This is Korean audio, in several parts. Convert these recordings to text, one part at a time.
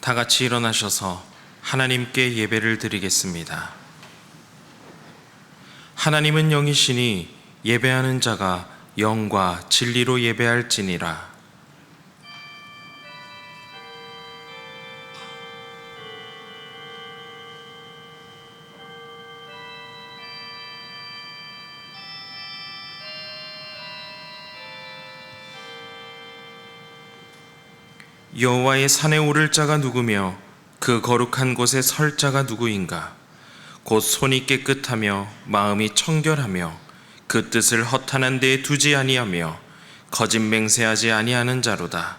다 같이 일어나셔서 하나님께 예배를 드리겠습니다. 하나님은 영이시니 예배하는 자가 영과 진리로 예배할지니라. 여호와의 산에 오를 자가 누구며 그 거룩한 곳에 설 자가 누구인가? 곧 손이 깨끗하며 마음이 청결하며 그 뜻을 허탄한 데에 두지 아니하며 거짓 맹세하지 아니하는 자로다.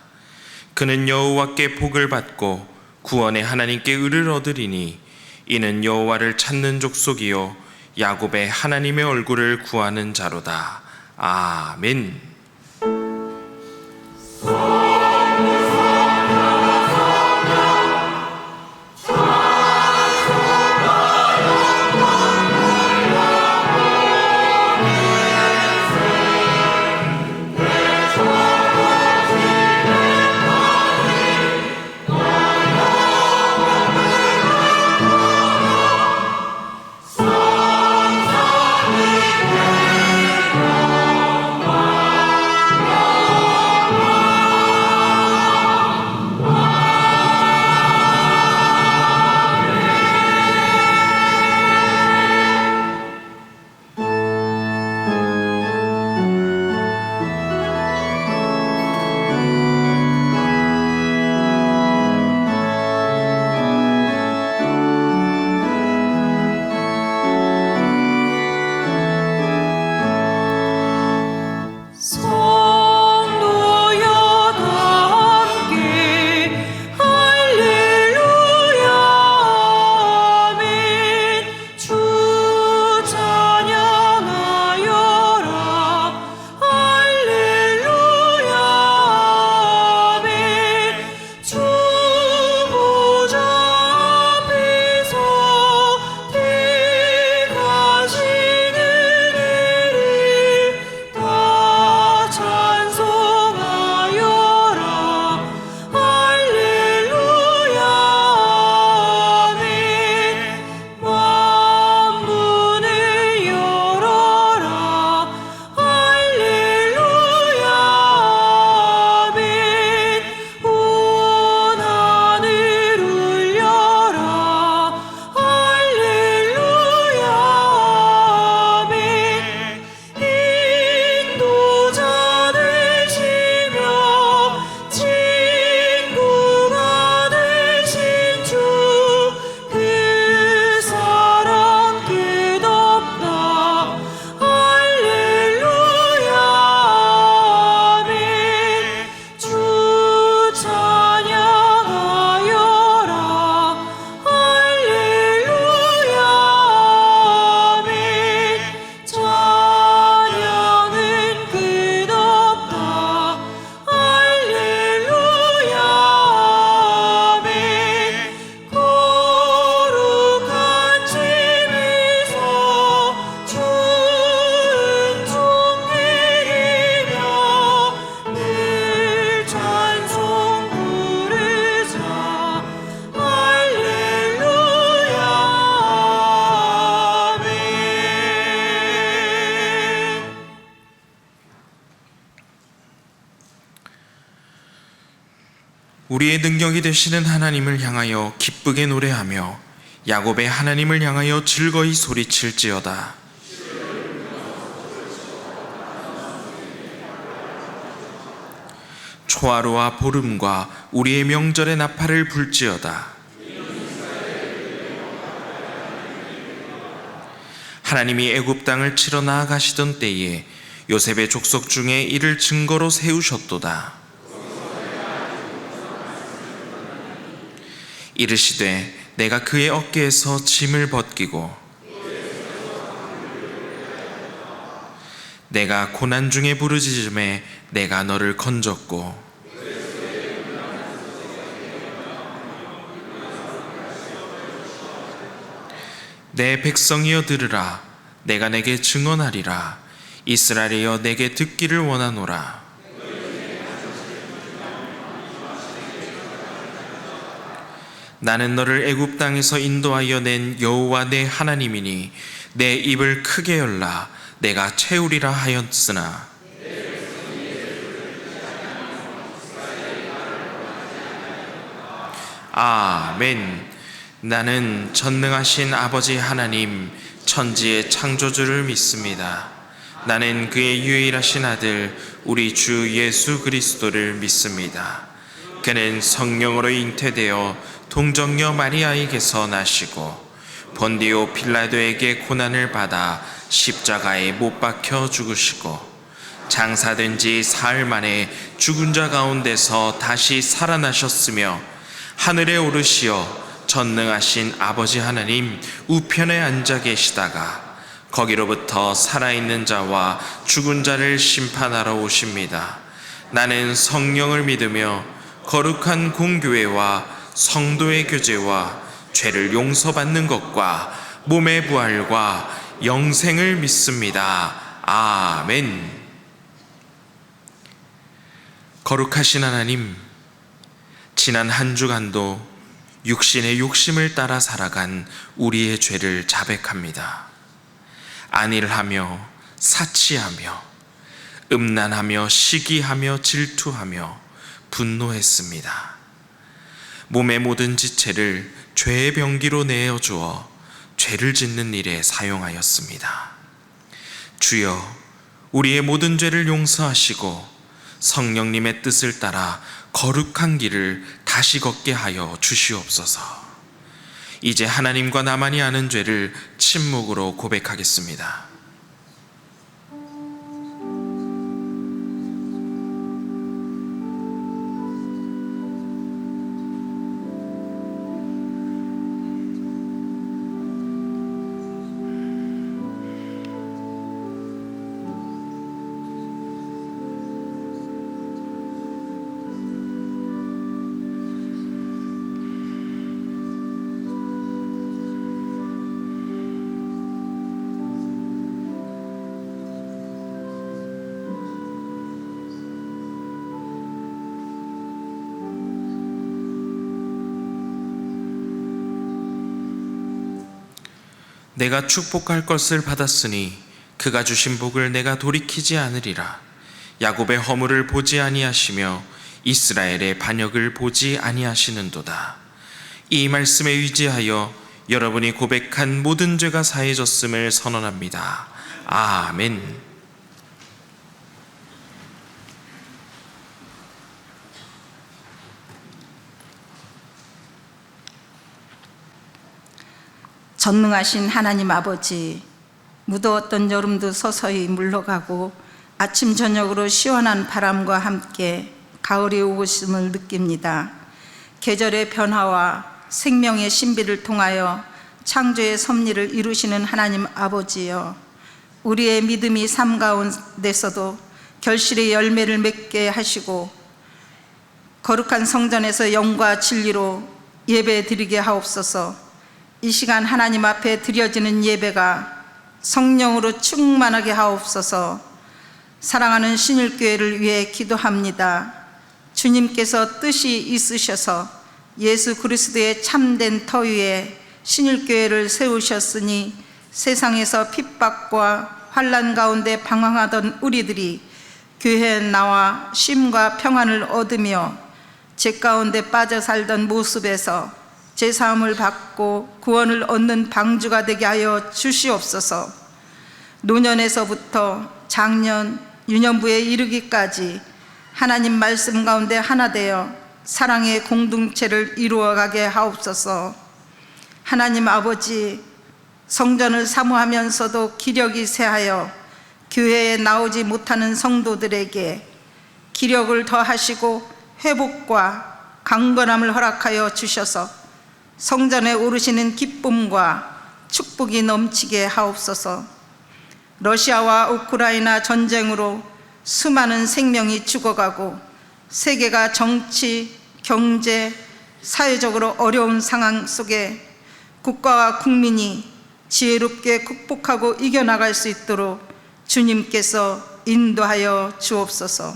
그는 여호와께 복을 받고 구원의 하나님께 의를 얻으리니 이는 여호와를 찾는 족속이요 야곱의 하나님의 얼굴을 구하는 자로다. 아멘. 우리의 능력이 되시는 하나님을 향하여 기쁘게 노래하며 야곱의 하나님을 향하여 즐거이 소리칠지어다. 초하루와 보름과 우리의 명절의 나팔을 불지어다. 하나님이 애굽 땅을 치러 나아가시던 때에 요셉의 족속 중에 이를 증거로 세우셨도다. 이르시되 내가 그의 어깨에서 짐을 벗기고 내가 고난 중에 부르짖음에 내가 너를 건졌고 내 백성이여 들으라. 내가 내게 증언하리라. 이스라엘이여 내게 듣기를 원하노라. 나는 너를 애굽 땅에서 인도하여 낸 여호와 내 하나님이니 내 입을 크게 열라 내가 채우리라 하였으나 아멘. 나는 전능하신 아버지 하나님 천지의 창조주를 믿습니다. 나는 그의 유일하신 아들 우리 주 예수 그리스도를 믿습니다. 그는 성령으로 잉태되어 동정녀 마리아에게서 나시고 본디오 빌라도에게 고난을 받아 십자가에 못 박혀 죽으시고 장사된 지 사흘 만에 죽은 자 가운데서 다시 살아나셨으며 하늘에 오르시어 전능하신 아버지 하나님 우편에 앉아 계시다가 거기로부터 살아있는 자와 죽은 자를 심판하러 오십니다. 나는 성령을 믿으며 거룩한 공교회와 성도의 교제와 죄를 용서받는 것과 몸의 부활과 영생을 믿습니다. 아멘. 거룩하신 하나님, 지난 한 주간도 육신의 욕심을 따라 살아간 우리의 죄를 자백합니다. 안일하며 사치하며 음란하며 시기하며 질투하며 분노했습니다. 몸의 모든 지체를 죄의 병기로 내어주어 죄를 짓는 일에 사용하였습니다. 주여, 우리의 모든 죄를 용서하시고 성령님의 뜻을 따라 거룩한 길을 다시 걷게 하여 주시옵소서. 이제 하나님과 나만이 아는 죄를 침묵으로 고백하겠습니다. 내가 축복할 것을 받았으니 그가 주신 복을 내가 돌이키지 않으리라. 야곱의 허물을 보지 아니하시며 이스라엘의 반역을 보지 아니하시는도다. 이 말씀에 의지하여 여러분이 고백한 모든 죄가 사해졌음을 선언합니다. 아멘. 전능하신 하나님 아버지, 무더웠던 여름도 서서히 물러가고 아침 저녁으로 시원한 바람과 함께 가을이 오고 있음을 느낍니다. 계절의 변화와 생명의 신비를 통하여 창조의 섭리를 이루시는 하나님 아버지여, 우리의 믿음이 삶 가운데서도 결실의 열매를 맺게 하시고 거룩한 성전에서 영과 진리로 예배 드리게 하옵소서. 이 시간 하나님 앞에 드려지는 예배가 성령으로 충만하게 하옵소서. 사랑하는 신일교회를 위해 기도합니다. 주님께서 뜻이 있으셔서 예수 그리스도의 참된 터 위에 신일교회를 세우셨으니 세상에서 핍박과 환난 가운데 방황하던 우리들이 교회에 나와 쉼과 평안을 얻으며 죄 가운데 빠져 살던 모습에서 제사함을 받고 구원을 얻는 방주가 되게 하여 주시옵소서. 노년에서부터 장년, 유년부에 이르기까지 하나님 말씀 가운데 하나 되어 사랑의 공동체를 이루어가게 하옵소서. 하나님 아버지, 성전을 사모하면서도 기력이 쇠하여 교회에 나오지 못하는 성도들에게 기력을 더하시고 회복과 강건함을 허락하여 주셔서 성전에 오르시는 기쁨과 축복이 넘치게 하옵소서. 러시아와 우크라이나 전쟁으로 수많은 생명이 죽어가고 세계가 정치, 경제, 사회적으로 어려운 상황 속에 국가와 국민이 지혜롭게 극복하고 이겨나갈 수 있도록 주님께서 인도하여 주옵소서.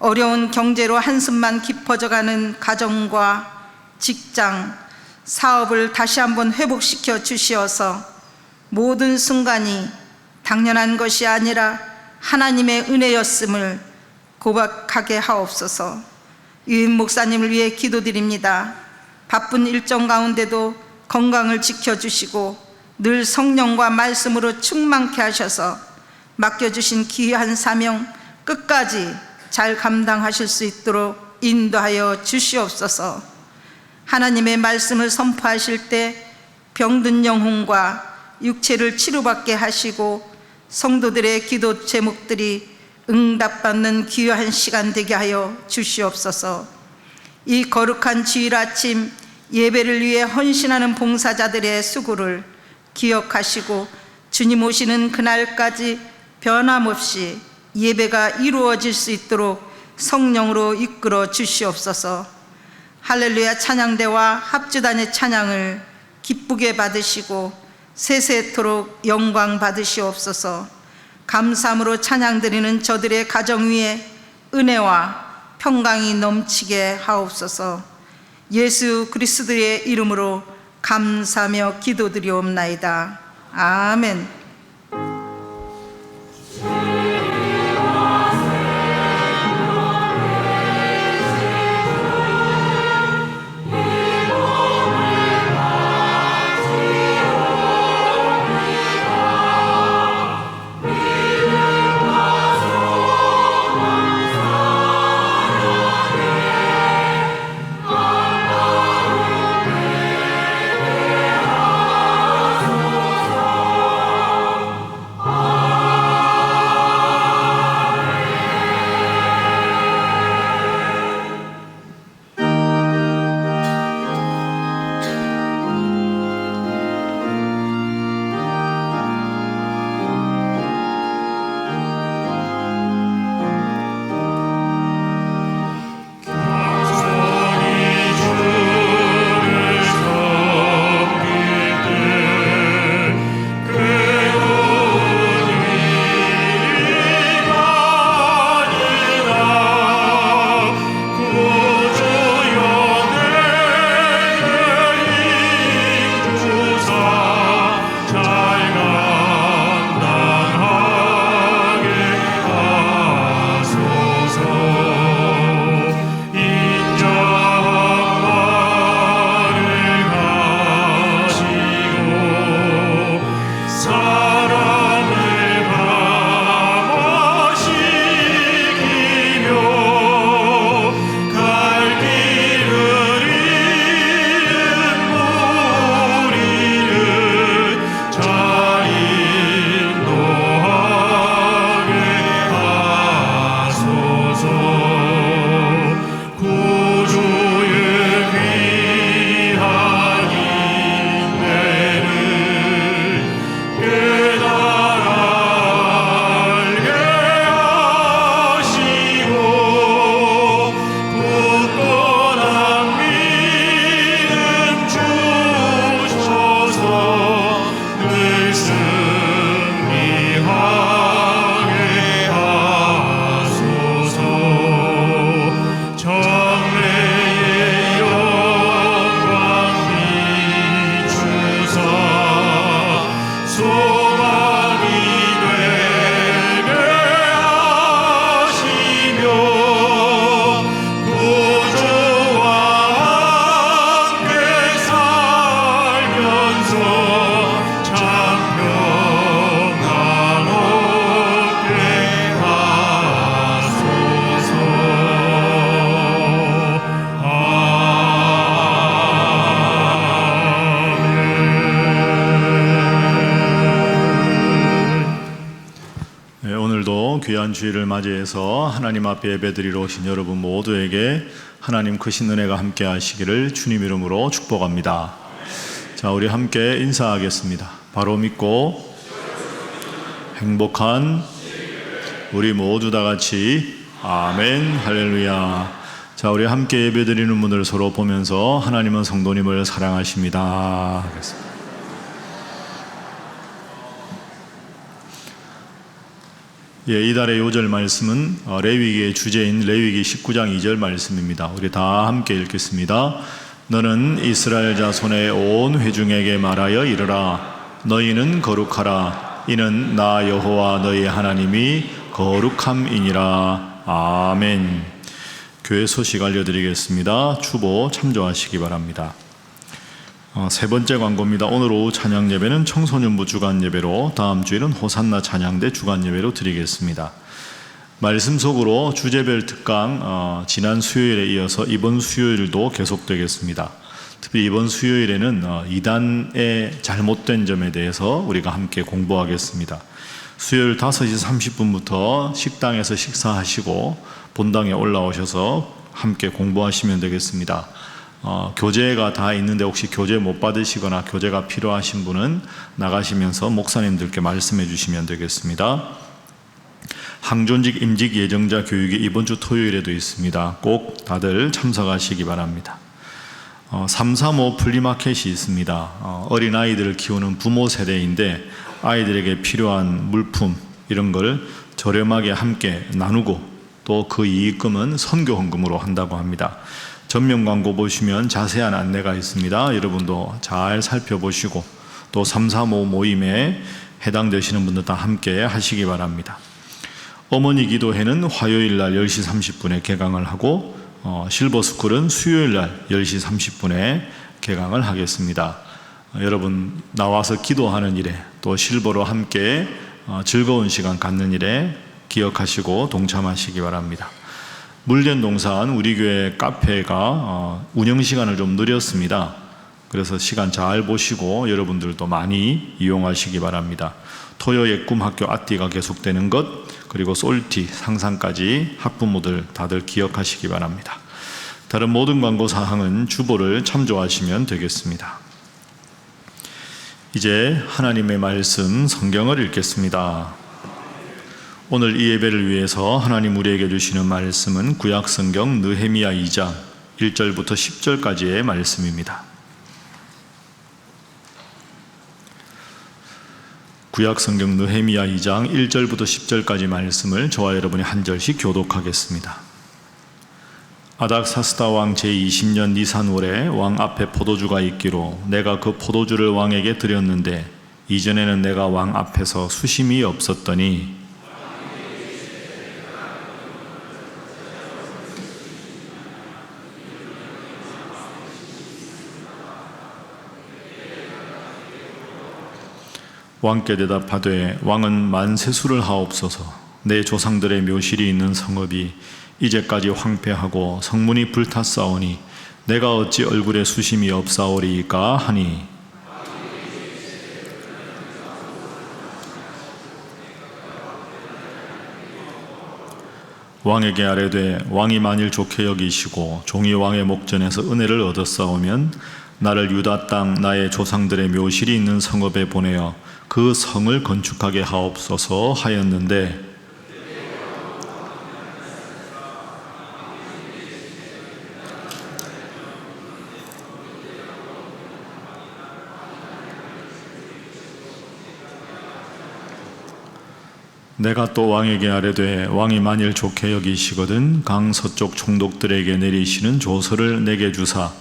어려운 경제로 한숨만 깊어져가는 가정과 직장, 사업을 다시 한번 회복시켜 주시어서 모든 순간이 당연한 것이 아니라 하나님의 은혜였음을 고백하게 하옵소서. 유인 목사님을 위해 기도드립니다. 바쁜 일정 가운데도 건강을 지켜주시고 늘 성령과 말씀으로 충만케 하셔서 맡겨주신 귀한 사명 끝까지 잘 감당하실 수 있도록 인도하여 주시옵소서. 하나님의 말씀을 선포하실 때 병든 영혼과 육체를 치료받게 하시고 성도들의 기도 제목들이 응답받는 귀한 시간 되게 하여 주시옵소서. 이 거룩한 주일 아침 예배를 위해 헌신하는 봉사자들의 수고를 기억하시고 주님 오시는 그날까지 변함없이 예배가 이루어질 수 있도록 성령으로 이끌어 주시옵소서. 할렐루야 찬양대와 합주단의 찬양을 기쁘게 받으시고 세세토록 영광 받으시옵소서. 감사함으로 찬양드리는 저들의 가정 위에 은혜와 평강이 넘치게 하옵소서. 예수 그리스도의 이름으로 감사하며 기도드리옵나이다. 아멘. 귀한 주일을 맞이해서 하나님 앞에 예배드리러 오신 여러분 모두에게 하나님 크신 은혜가 함께 하시기를 주님 이름으로 축복합니다. 자, 우리 함께 인사하겠습니다. 바로 믿고 행복한 우리 모두 다 같이 아멘 할렐루야. 자, 우리 함께 예배드리는 분들 서로 보면서 하나님은 성도님을 사랑하십니다 하겠습니다. 예, 이달의 요절 말씀은 레위기의 주제인 레위기 19장 2절 말씀입니다. 우리 다 함께 읽겠습니다. 너는 이스라엘 자손의 온 회중에게 말하여 이르라. 너희는 거룩하라. 이는 나 여호와 너희 하나님이 거룩함이니라. 아멘. 교회 소식 알려드리겠습니다. 추보 참조하시기 바랍니다. 세 번째 광고입니다. 오늘 오후 찬양 예배는 청소년부 주간 예배로, 다음 주일은 호산나 찬양대 주간 예배로 드리겠습니다. 말씀 속으로 주제별 특강 지난 수요일에 이어서 이번 수요일도 계속되겠습니다. 특히 이번 수요일에는 이단의 잘못된 점에 대해서 우리가 함께 공부하겠습니다. 수요일 5시 30분부터 식당에서 식사하시고 본당에 올라오셔서 함께 공부하시면 되겠습니다. 교재가 다 있는데 혹시 교재 못 받으시거나 교재가 필요하신 분은 나가시면서 목사님들께 말씀해 주시면 되겠습니다. 항존직 임직 예정자 교육이 이번 주 토요일에도 있습니다. 꼭 다들 참석하시기 바랍니다. 335 플리마켓이 있습니다. 어린아이들을 키우는 부모 세대인데 아이들에게 필요한 물품 이런 걸 저렴하게 함께 나누고 또 그 이익금은 선교 헌금으로 한다고 합니다. 전면 광고 보시면 자세한 안내가 있습니다. 여러분도 잘 살펴보시고 또 335 모임에 해당되시는 분들 다 함께 하시기 바랍니다. 어머니 기도회는 화요일 날 10시 30분에 개강을 하고 실버스쿨은 수요일 날 10시 30분에 개강을 하겠습니다. 여러분 나와서 기도하는 일에 또 실버로 함께 즐거운 시간 갖는 일에 기억하시고 동참하시기 바랍니다. 물된 동산 우리 교회 카페가 운영 시간을 좀 느렸습니다. 그래서 시간 잘 보시고 여러분들도 많이 이용하시기 바랍니다. 토요의 꿈학교 아띠가 계속되는 것, 그리고 솔티 상상까지 학부모들 다들 기억하시기 바랍니다. 다른 모든 광고 사항은 주보를 참조하시면 되겠습니다. 이제 하나님의 말씀 성경을 읽겠습니다. 오늘 이 예배를 위해서 하나님 우리에게 주시는 말씀은 구약성경 느헤미야 2장 1절부터 10절까지의 말씀입니다. 구약성경 느헤미야 2장 1절부터 10절까지 말씀을 저와 여러분이 한 절씩 교독하겠습니다. 아닥사스다 왕 제20년 니산월에 왕 앞에 포도주가 있기로 내가 그 포도주를 왕에게 드렸는데 이전에는 내가 왕 앞에서 수심이 없었더니 왕께 대답하되 왕은 만세수를 하옵소서. 내 조상들의 묘실이 있는 성읍이 이제까지 황폐하고 성문이 불탔사오니 내가 어찌 얼굴에 수심이 없사오리이까 하니 왕에게 아뢰되 왕이 만일 좋게 여기시고 종이 왕의 목전에서 은혜를 얻었사오면 나를 유다 땅 나의 조상들의 묘실이 있는 성읍에 보내어 그 성을 건축하게 하옵소서 하였는데 내가 또 왕에게 아뢰되 왕이 만일 좋게 여기시거든 강 서쪽 총독들에게 내리시는 조서를 내게 주사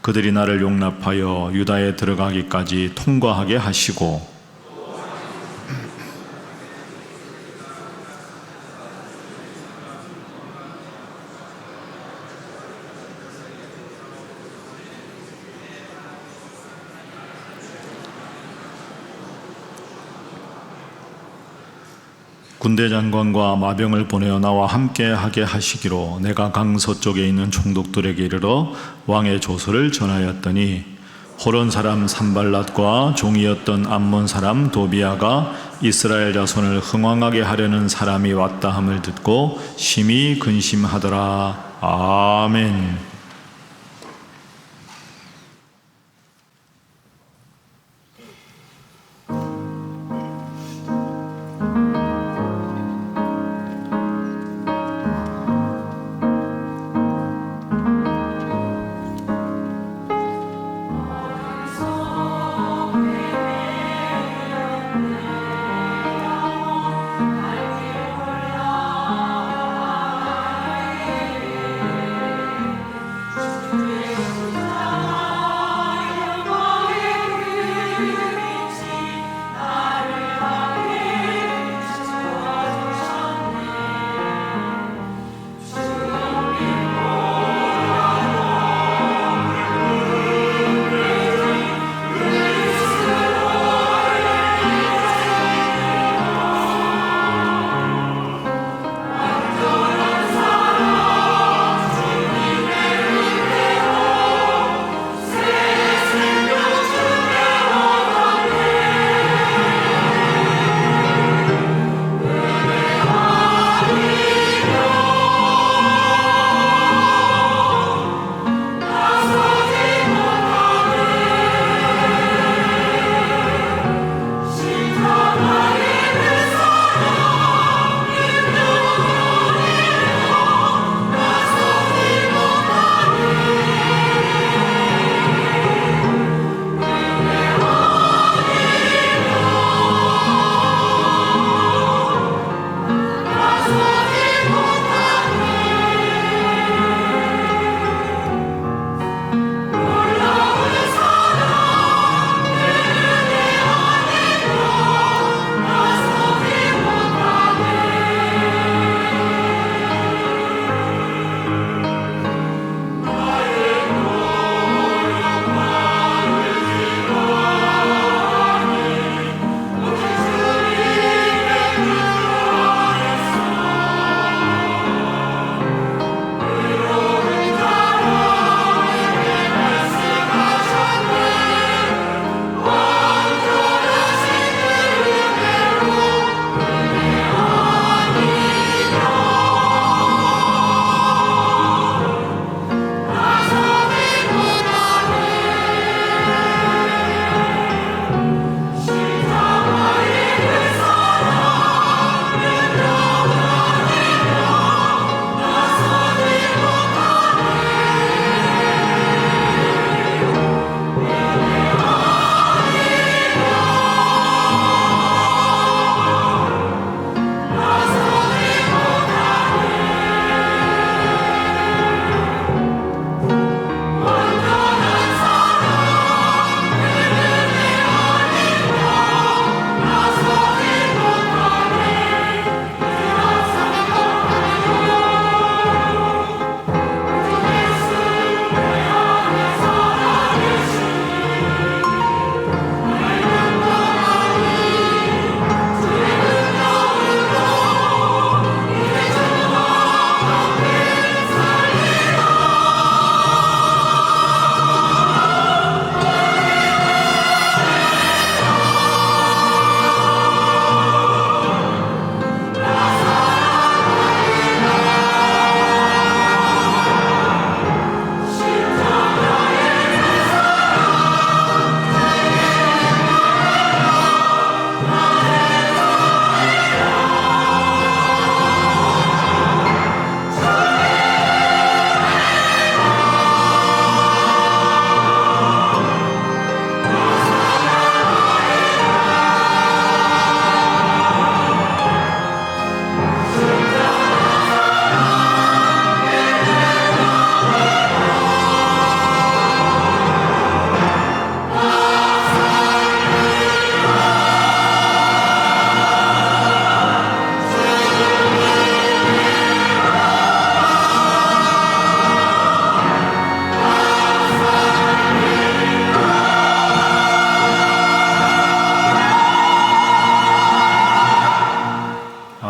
그들이 나를 용납하여 유다에 들어가기까지 통과하게 하시고 군대 장관과 마병을 보내어 나와 함께 하게 하시기로 내가 강 서쪽에 있는 총독들에게 이르러 왕의 조서를 전하였더니 호론 사람 산발랏과 종이었던 암몬 사람 도비아가 이스라엘 자손을 흥왕하게 하려는 사람이 왔다 함을 듣고 심히 근심하더라. 아멘.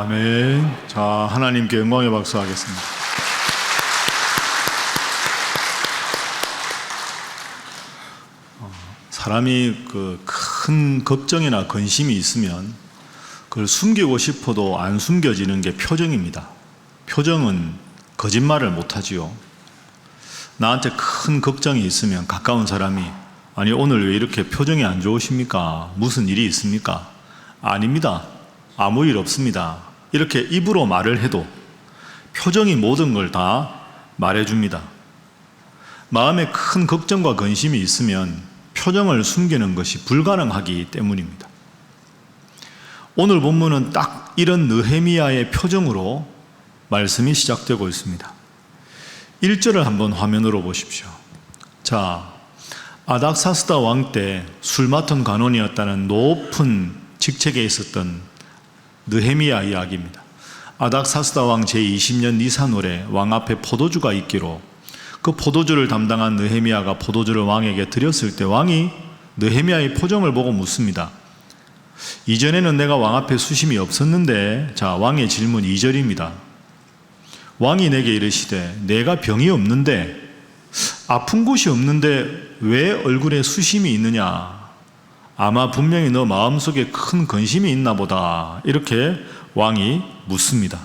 아멘. 자, 하나님께 영광의 박수 하겠습니다. 사람이 그 큰 걱정이나 근심이 있으면 그걸 숨기고 싶어도 안 숨겨지는 게 표정입니다. 표정은 거짓말을 못하지요. 나한테 큰 걱정이 있으면 가까운 사람이 아니 오늘 왜 이렇게 표정이 안 좋으십니까? 무슨 일이 있습니까? 아닙니다. 아무 일 없습니다. 이렇게 입으로 말을 해도 표정이 모든 걸 다 말해줍니다. 마음에 큰 걱정과 근심이 있으면 표정을 숨기는 것이 불가능하기 때문입니다. 오늘 본문은 딱 이런 느헤미야의 표정으로 말씀이 시작되고 있습니다. 1절을 한번 화면으로 보십시오. 자, 아닥사스다 왕 때 술 맡은 관원이었다는 높은 직책에 있었던 느헤미야 이야기입니다. 아닥사스다 왕 제20년 니산월에 왕 앞에 포도주가 있기로 그 포도주를 담당한 느헤미야가 포도주를 왕에게 드렸을 때 왕이 느헤미야의 표정을 보고 묻습니다. 이전에는 내가 왕 앞에 수심이 없었는데, 자, 왕의 질문 2절입니다. 왕이 내게 이르시되 내가 병이 없는데 아픈 곳이 없는데 왜 얼굴에 수심이 있느냐? 아마 분명히 너 마음속에 큰 근심이 있나 보다. 이렇게 왕이 묻습니다.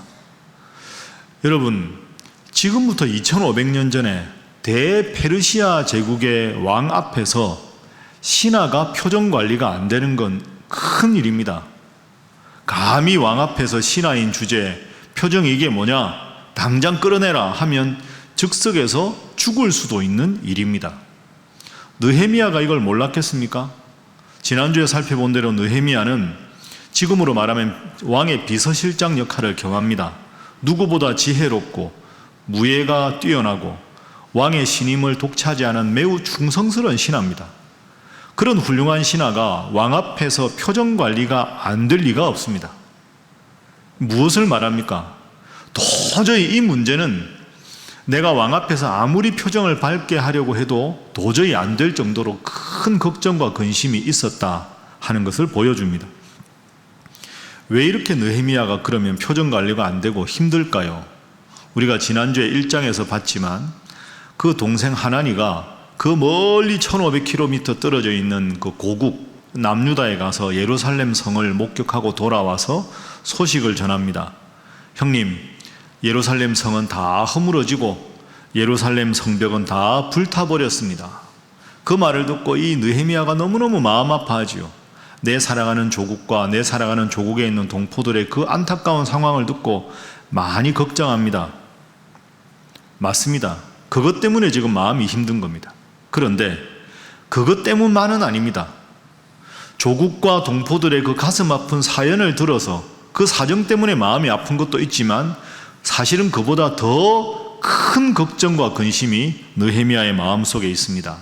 여러분, 지금부터 2500년 전에 대페르시아 제국의 왕 앞에서 신하가 표정 관리가 안 되는 건 큰 일입니다. 감히 왕 앞에서 신하인 주제에 표정이 이게 뭐냐? 당장 끌어내라 하면 즉석에서 죽을 수도 있는 일입니다. 느헤미야가 이걸 몰랐겠습니까? 지난주에 살펴본 대로 느헤미야는 지금으로 말하면 왕의 비서실장 역할을 겸합니다. 누구보다 지혜롭고 무예가 뛰어나고 왕의 신임을 독차지하는 매우 충성스러운 신하입니다. 그런 훌륭한 신하가 왕 앞에서 표정 관리가 안 될 리가 없습니다. 무엇을 말합니까? 도저히 이 문제는 내가 왕 앞에서 아무리 표정을 밝게 하려고 해도 도저히 안 될 정도로 큰 걱정과 근심이 있었다 하는 것을 보여줍니다. 왜 이렇게 느헤미야가 그러면 표정 관리가 안 되고 힘들까요? 우리가 지난주에 1장에서 봤지만 그 동생 하나니가 그 멀리 1500km 떨어져 있는 그 고국 남유다에 가서 예루살렘 성을 목격하고 돌아와서 소식을 전합니다. 형님, 예루살렘 성은 다 허물어지고 예루살렘 성벽은 다 불타버렸습니다. 그 말을 듣고 이 느헤미야가 너무너무 마음 아파하지요. 내 살아가는 조국과 내 살아가는 조국에 있는 동포들의 그 안타까운 상황을 듣고 많이 걱정합니다. 맞습니다. 그것 때문에 지금 마음이 힘든 겁니다. 그런데 그것 때문만은 아닙니다. 조국과 동포들의 그 가슴 아픈 사연을 들어서 그 사정 때문에 마음이 아픈 것도 있지만 사실은 그보다 더 큰 걱정과 근심이 느헤미야의 마음속에 있습니다.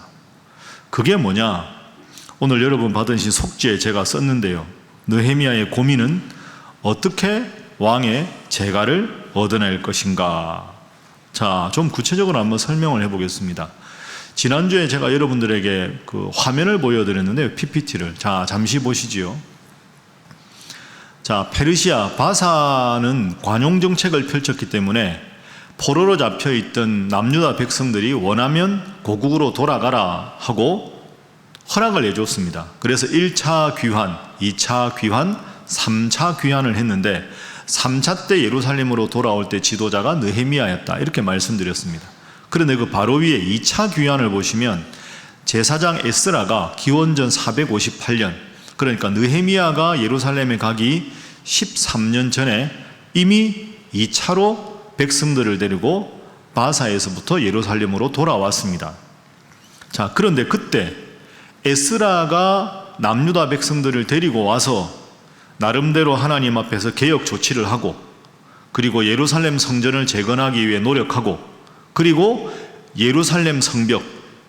그게 뭐냐? 오늘 여러분 받으신 속지에 제가 썼는데요. 느헤미야의 고민은 어떻게 왕의 재가를 얻어낼 것인가? 자, 좀 구체적으로 한번 설명을 해보겠습니다. 지난주에 제가 여러분들에게 그 화면을 보여드렸는데요. PPT를. 자, 잠시 보시지요. 자, 페르시아 바사는 관용 정책을 펼쳤기 때문에 포로로 잡혀있던 남유다 백성들이 원하면 고국으로 돌아가라 하고 허락을 해줬습니다. 그래서 1차 귀환, 2차 귀환, 3차 귀환을 했는데 3차 때 예루살렘으로 돌아올 때 지도자가 느헤미야였다. 이렇게 말씀드렸습니다. 그런데 그 바로 위에 2차 귀환을 보시면 제사장 에스라가 기원전 458년, 그러니까 느헤미야가 예루살렘에 가기 13년 전에 이미 2차로 백성들을 데리고 바사에서부터 예루살렘으로 돌아왔습니다. 자, 그런데 그때 에스라가 남유다 백성들을 데리고 와서 나름대로 하나님 앞에서 개혁 조치를 하고 그리고 예루살렘 성전을 재건하기 위해 노력하고 그리고 예루살렘 성벽,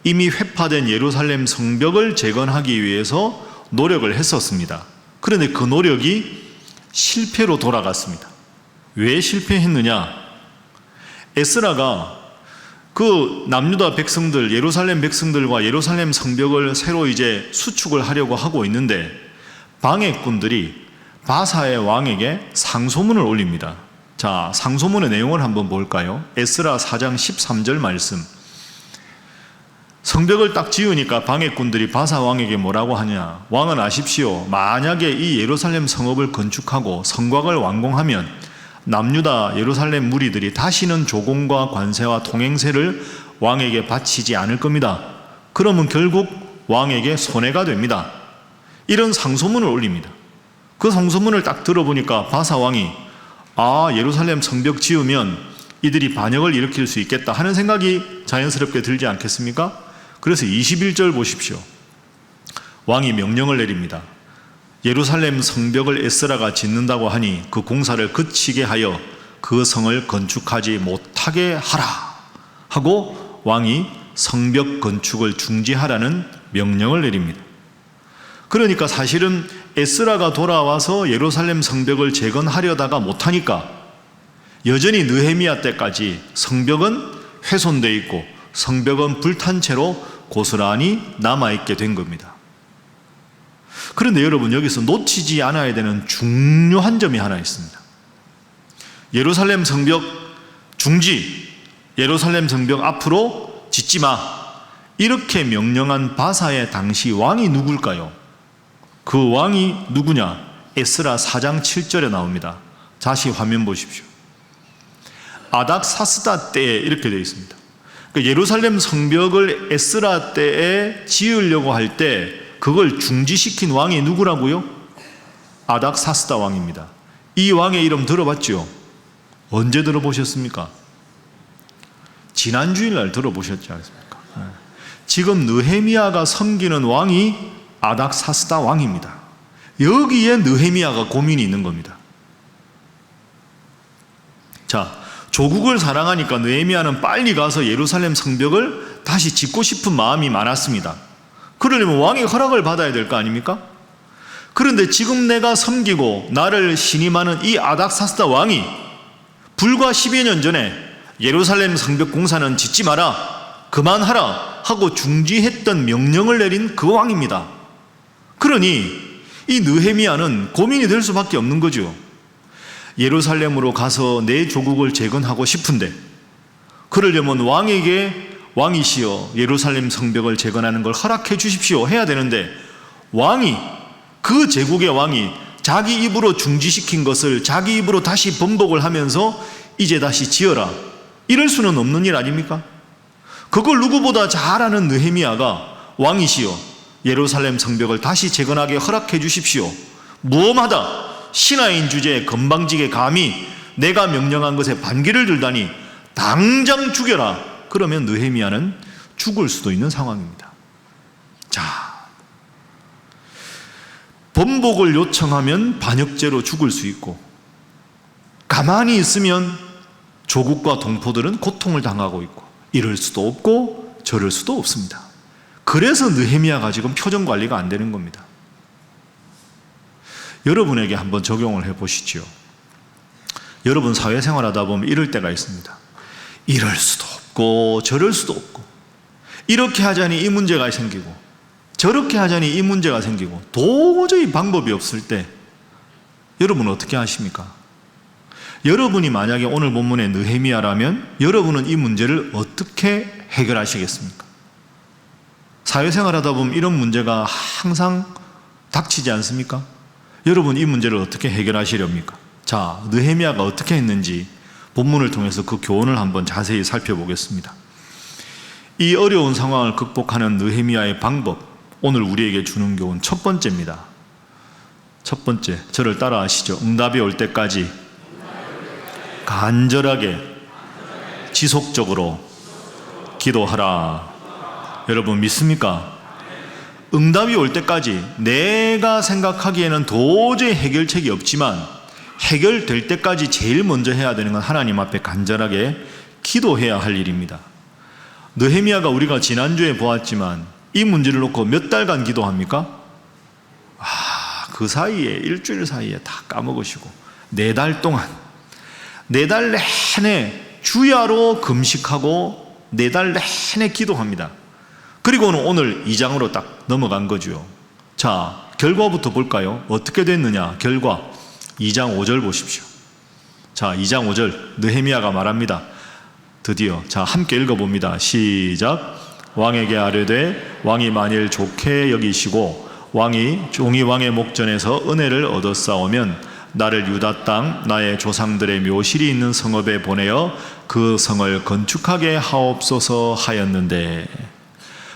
이미 회파된 예루살렘 성벽을 재건하기 위해서 노력을 했었습니다. 그런데 그 노력이 실패로 돌아갔습니다. 왜 실패했느냐? 에스라가 그 남유다 백성들, 예루살렘 백성들과 예루살렘 성벽을 새로 이제 수축을 하려고 하고 있는데 방해꾼들이 바사의 왕에게 상소문을 올립니다. 자, 상소문의 내용을 한번 볼까요? 에스라 4장 13절 말씀. 성벽을 딱 지으니까 방해꾼들이 바사 왕에게 뭐라고 하냐? 왕은 아십시오. 만약에 이 예루살렘 성읍을 건축하고 성곽을 완공하면 남유다 예루살렘 무리들이 다시는 조공과 관세와 통행세를 왕에게 바치지 않을 겁니다. 그러면 결국 왕에게 손해가 됩니다. 이런 상소문을 올립니다. 그 상소문을 딱 들어보니까 바사 왕이 예루살렘 성벽 지으면 이들이 반역을 일으킬 수 있겠다 하는 생각이 자연스럽게 들지 않겠습니까? 그래서 21절 보십시오. 왕이 명령을 내립니다. 예루살렘 성벽을 에스라가 짓는다고 하니 그 공사를 그치게 하여 그 성을 건축하지 못하게 하라 하고 왕이 성벽 건축을 중지하라는 명령을 내립니다. 그러니까 사실은 에스라가 돌아와서 예루살렘 성벽을 재건하려다가 못하니까 여전히 느헤미야 때까지 성벽은 훼손되어 있고 성벽은 불탄 채로 고스란히 남아있게 된 겁니다. 그런데 여러분, 여기서 놓치지 않아야 되는 중요한 점이 하나 있습니다. 예루살렘 성벽 중지, 예루살렘 성벽 앞으로 짓지 마, 이렇게 명령한 바사의 당시 왕이 누굴까요? 그 왕이 누구냐? 에스라 4장 7절에 나옵니다. 다시 화면 보십시오. 아닥사스다 때에 이렇게 되어 있습니다. 예루살렘 성벽을 에스라 때에 지으려고 할 때 그걸 중지시킨 왕이 누구라고요? 아닥사스다 왕입니다. 이 왕의 이름 들어봤죠? 언제 들어보셨습니까? 지난 주일날 들어보셨지 않습니까? 지금 느헤미야가 섬기는 왕이 아닥사스다 왕입니다. 여기에 느헤미야가 고민이 있는 겁니다. 자, 조국을 사랑하니까 느헤미야는 빨리 가서 예루살렘 성벽을 다시 짓고 싶은 마음이 많았습니다. 그러려면 왕의 허락을 받아야 될 거 아닙니까? 그런데 지금 내가 섬기고 나를 신임하는 이 아닥사스다 왕이 불과 10여 년 전에 예루살렘 성벽 공사는 짓지 마라, 그만하라 하고 중지했던 명령을 내린 그 왕입니다. 그러니 이 느헤미야는 고민이 될 수밖에 없는 거죠. 예루살렘으로 가서 내 조국을 재건하고 싶은데 그러려면 왕이시여 예루살렘 성벽을 재건하는 걸 허락해 주십시오 해야 되는데, 왕이, 그 제국의 왕이 자기 입으로 중지시킨 것을 자기 입으로 다시 번복을 하면서 이제 다시 지어라, 이럴 수는 없는 일 아닙니까? 그걸 누구보다 잘 아는 느헤미야가 왕이시여 예루살렘 성벽을 다시 재건하게 허락해 주십시오, 무엄하다, 신하인 주제에 건방지게 감히 내가 명령한 것에 반기를 들다니 당장 죽여라, 그러면 느헤미야는 죽을 수도 있는 상황입니다. 자, 번복을 요청하면 반역죄로 죽을 수 있고, 가만히 있으면 조국과 동포들은 고통을 당하고 있고, 이럴 수도 없고 저럴 수도 없습니다. 그래서 느헤미야가 지금 표정 관리가 안 되는 겁니다. 여러분에게 한번 적용을 해보시죠. 여러분 사회생활 하다 보면 이럴 때가 있습니다. 이럴 수도 없고 저럴 수도 없고, 이렇게 하자니 이 문제가 생기고 저렇게 하자니 이 문제가 생기고, 도저히 방법이 없을 때 여러분 어떻게 하십니까? 여러분이 만약에 오늘 본문의 느헤미야라면 여러분은 이 문제를 어떻게 해결하시겠습니까? 사회생활 하다 보면 이런 문제가 항상 닥치지 않습니까? 여러분 이 문제를 어떻게 해결하시렵니까? 자, 느헤미야가 어떻게 했는지 본문을 통해서 그 교훈을 한번 자세히 살펴보겠습니다. 이 어려운 상황을 극복하는 느헤미야의 방법, 오늘 우리에게 주는 교훈 첫 번째입니다. 첫 번째, 저를 따라 하시죠. 응답이 올 때까지 간절하게 지속적으로 기도하라. 여러분 믿습니까? 응답이 올 때까지 내가 생각하기에는 도저히 해결책이 없지만 해결될 때까지 제일 먼저 해야 되는 건 하나님 앞에 간절하게 기도해야 할 일입니다. 느헤미야가 우리가 지난주에 보았지만 이 문제를 놓고 몇 달간 기도합니까? 그 사이에 일주일 사이에 다 까먹으시고 4달 동안 4달 내내 주야로 금식하고 4달 내내 기도합니다. 그리고는 오늘 2장으로 딱 넘어간 거죠. 자, 결과부터 볼까요? 어떻게 됐느냐? 결과 2장 5절 보십시오. 자, 2장 5절 느헤미야가 말합니다. 드디어 자 함께 읽어봅니다. 시작. 왕에게 아뢰되 왕이 만일 좋게 여기시고 왕이 종이 왕의 목전에서 은혜를 얻었사오면 나를 유다 땅 나의 조상들의 묘실이 있는 성읍에 보내어 그 성을 건축하게 하옵소서 하였는데,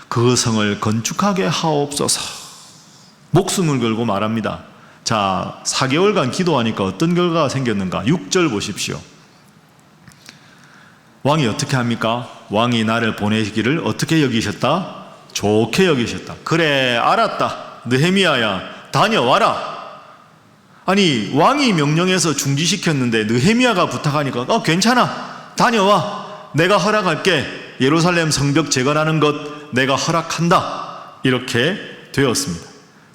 그 성을 건축하게 하옵소서 목숨을 걸고 말합니다. 자, 4개월간 기도하니까 어떤 결과가 생겼는가? 6절 보십시오. 왕이 어떻게 합니까? 왕이 나를 보내기를 어떻게 여기셨다? 좋게 여기셨다. 그래, 알았다. 느헤미야야, 다녀와라. 아니, 왕이 명령해서 중지시켰는데 느헤미야가 부탁하니까 괜찮아, 다녀와. 내가 허락할게. 예루살렘 성벽 재건하는 것 내가 허락한다. 이렇게 되었습니다.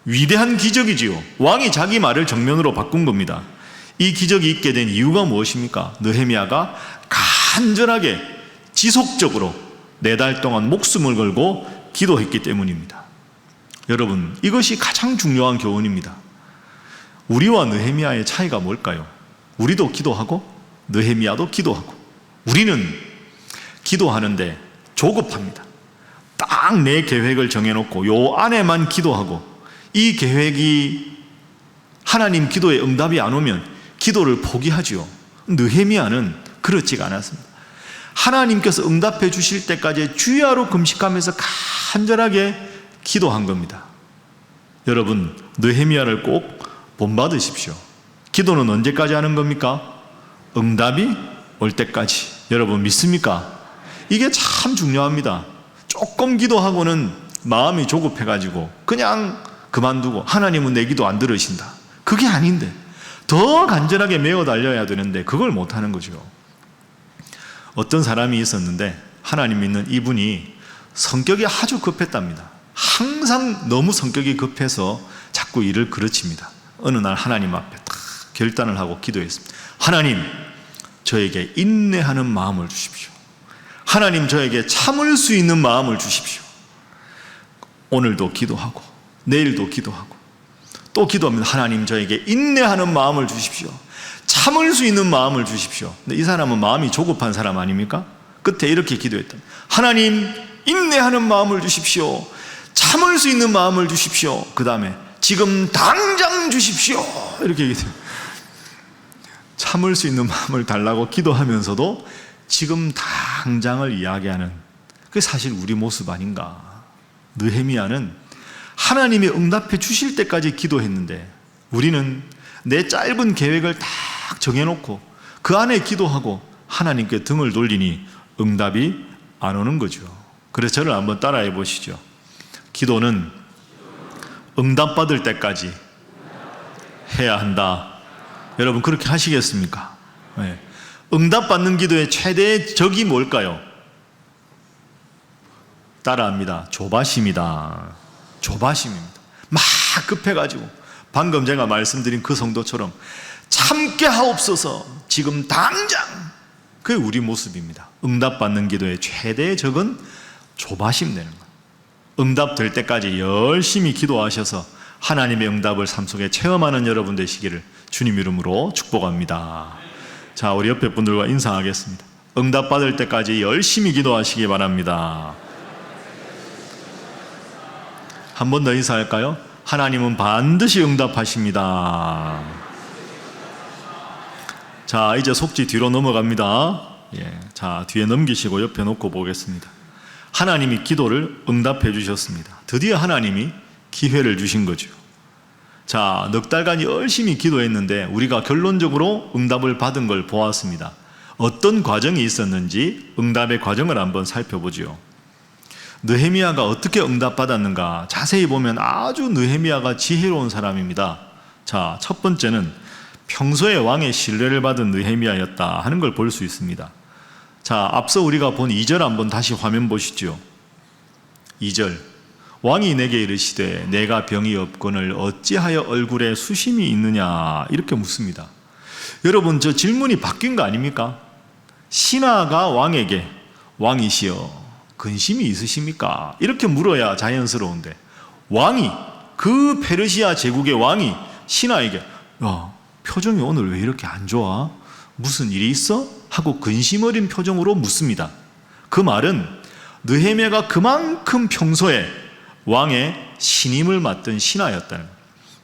위대한 기적이지요. 왕이 자기 말을 정면으로 바꾼 겁니다. 이 기적이 있게 된 이유가 무엇입니까? 느헤미야가 간절하게 지속적으로 4달 동안 목숨을 걸고 기도했기 때문입니다. 여러분, 이것이 가장 중요한 교훈입니다. 우리와 느헤미야의 차이가 뭘까요? 우리도 기도하고 느헤미야도 기도하고, 우리는 기도하는데 조급합니다. 딱 내 계획을 정해놓고 요 안에만 기도하고, 이 계획이 하나님 기도에 응답이 안 오면 기도를 포기하지요. 느헤미야는 그렇지가 않았습니다. 하나님께서 응답해 주실 때까지 주야로 금식하면서 간절하게 기도한 겁니다. 여러분, 느헤미야를 꼭 본받으십시오. 기도는 언제까지 하는 겁니까? 응답이 올 때까지. 여러분 믿습니까? 이게 참 중요합니다. 조금 기도하고는 마음이 조급해가지고 그냥 그만두고 하나님은 내 기도 안 들으신다, 그게 아닌데 더 간절하게 메어 달려야 되는데 그걸 못하는 거죠. 어떤 사람이 있었는데 하나님 믿는 이분이 성격이 아주 급했답니다. 항상 너무 성격이 급해서 자꾸 일을 그르칩니다. 어느 날 하나님 앞에 딱 결단을 하고 기도했습니다. 하나님, 저에게 인내하는 마음을 주십시오. 하나님, 저에게 참을 수 있는 마음을 주십시오. 오늘도 기도하고 내일도 기도하고 또 기도합니다. 하나님, 저에게 인내하는 마음을 주십시오. 참을 수 있는 마음을 주십시오. 근데 이 사람은 마음이 조급한 사람 아닙니까? 끝에 이렇게 기도했다. 하나님, 인내하는 마음을 주십시오. 참을 수 있는 마음을 주십시오. 그 다음에 지금 당장 주십시오. 이렇게 얘기해요. 참을 수 있는 마음을 달라고 기도하면서도 지금 당장을 이야기하는, 그게 사실 우리 모습 아닌가. 느헤미야는 하나님이 응답해 주실 때까지 기도했는데 우리는 내 짧은 계획을 딱 정해놓고 그 안에 기도하고 하나님께 등을 돌리니 응답이 안 오는 거죠. 그래서 저를 한번 따라해 보시죠. 기도는 응답받을 때까지 해야 한다. 여러분 그렇게 하시겠습니까? 네. 응답받는 기도의 최대의 적이 뭘까요? 따라합니다. 조바심이다. 조바심입니다. 막 급해가지고 방금 제가 말씀드린 그 성도처럼 참게 하옵소서, 지금 당장. 그게 우리 모습입니다. 응답받는 기도의 최대의 적은 조바심 되는 거예요. 응답될 때까지 열심히 기도하셔서 하나님의 응답을 삶 속에 체험하는 여러분 되시기를 주님 이름으로 축복합니다. 자, 우리 옆에 분들과 인사하겠습니다. 응답받을 때까지 열심히 기도하시기 바랍니다. 한 번 더 인사할까요? 하나님은 반드시 응답하십니다. 자, 이제 속지 뒤로 넘어갑니다. 자, 뒤에 넘기시고 옆에 놓고 보겠습니다. 하나님이 기도를 응답해 주셨습니다. 드디어 하나님이 기회를 주신 거죠. 자, 넉 달간 열심히 기도했는데 우리가 결론적으로 응답을 받은 걸 보았습니다. 어떤 과정이 있었는지 응답의 과정을 한번 살펴보죠. 느헤미야가 어떻게 응답받았는가 자세히 보면 아주 느헤미야가 지혜로운 사람입니다. 자, 첫 번째는 평소에 왕의 신뢰를 받은 느헤미야였다 하는 걸 볼 수 있습니다. 자, 앞서 우리가 본 2절 한번 다시 화면 보시죠. 2절, 왕이 내게 이르시되 내가 병이 없거늘 어찌하여 얼굴에 수심이 있느냐, 이렇게 묻습니다. 여러분, 저 질문이 바뀐 거 아닙니까? 신하가 왕에게 왕이시여 근심이 있으십니까? 이렇게 물어야 자연스러운데 왕이, 그 페르시아 제국의 왕이 신하에게 표정이 오늘 왜 이렇게 안 좋아? 무슨 일이 있어? 하고 근심 어린 표정으로 묻습니다. 그 말은 느헤미야가 그만큼 평소에 왕의 신임을 맡던 신하였다는 거예요.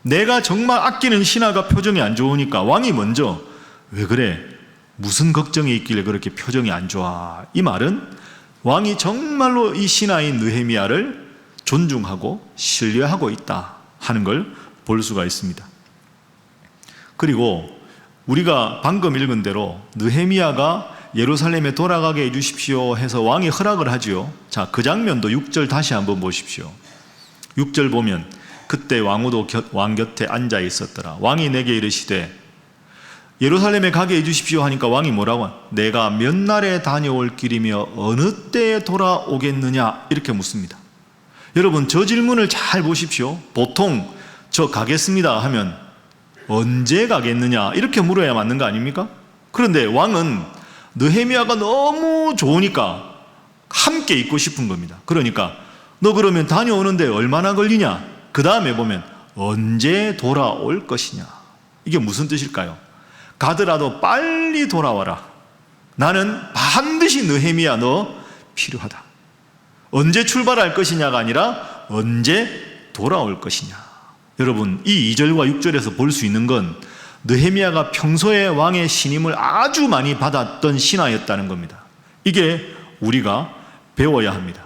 내가 정말 아끼는 신하가 표정이 안 좋으니까 왕이 먼저 왜 그래? 무슨 걱정이 있길래 그렇게 표정이 안 좋아? 이 말은 왕이 정말로 이 신하인 느헤미야를 존중하고 신뢰하고 있다 하는 걸 볼 수가 있습니다. 그리고 우리가 방금 읽은 대로 느헤미야가 예루살렘에 돌아가게 해주십시오 해서 왕이 허락을 하지요. 자, 그 장면도 6절 다시 한번 보십시오. 6절 보면 그때 왕후도 왕 곁에 앉아 있었더라. 왕이 내게 이르시되 예루살렘에 가게 해주십시오 하니까 왕이 뭐라고? 내가 몇 날에 다녀올 길이며 어느 때에 돌아오겠느냐 이렇게 묻습니다. 여러분 저 질문을 잘 보십시오. 보통 저 가겠습니다 하면 언제 가겠느냐 이렇게 물어야 맞는 거 아닙니까? 그런데 왕은 느헤미야가 너무 좋으니까 함께 있고 싶은 겁니다. 그러니까 너 그러면 다녀오는데 얼마나 걸리냐? 그 다음에 보면 언제 돌아올 것이냐? 이게 무슨 뜻일까요? 가더라도 빨리 돌아와라. 나는 반드시 느헤미야 너 필요하다. 언제 출발할 것이냐가 아니라 언제 돌아올 것이냐. 여러분 이 2절과 6절에서 볼 수 있는 건 느헤미야가 평소에 왕의 신임을 아주 많이 받았던 신하였다는 겁니다. 이게 우리가 배워야 합니다.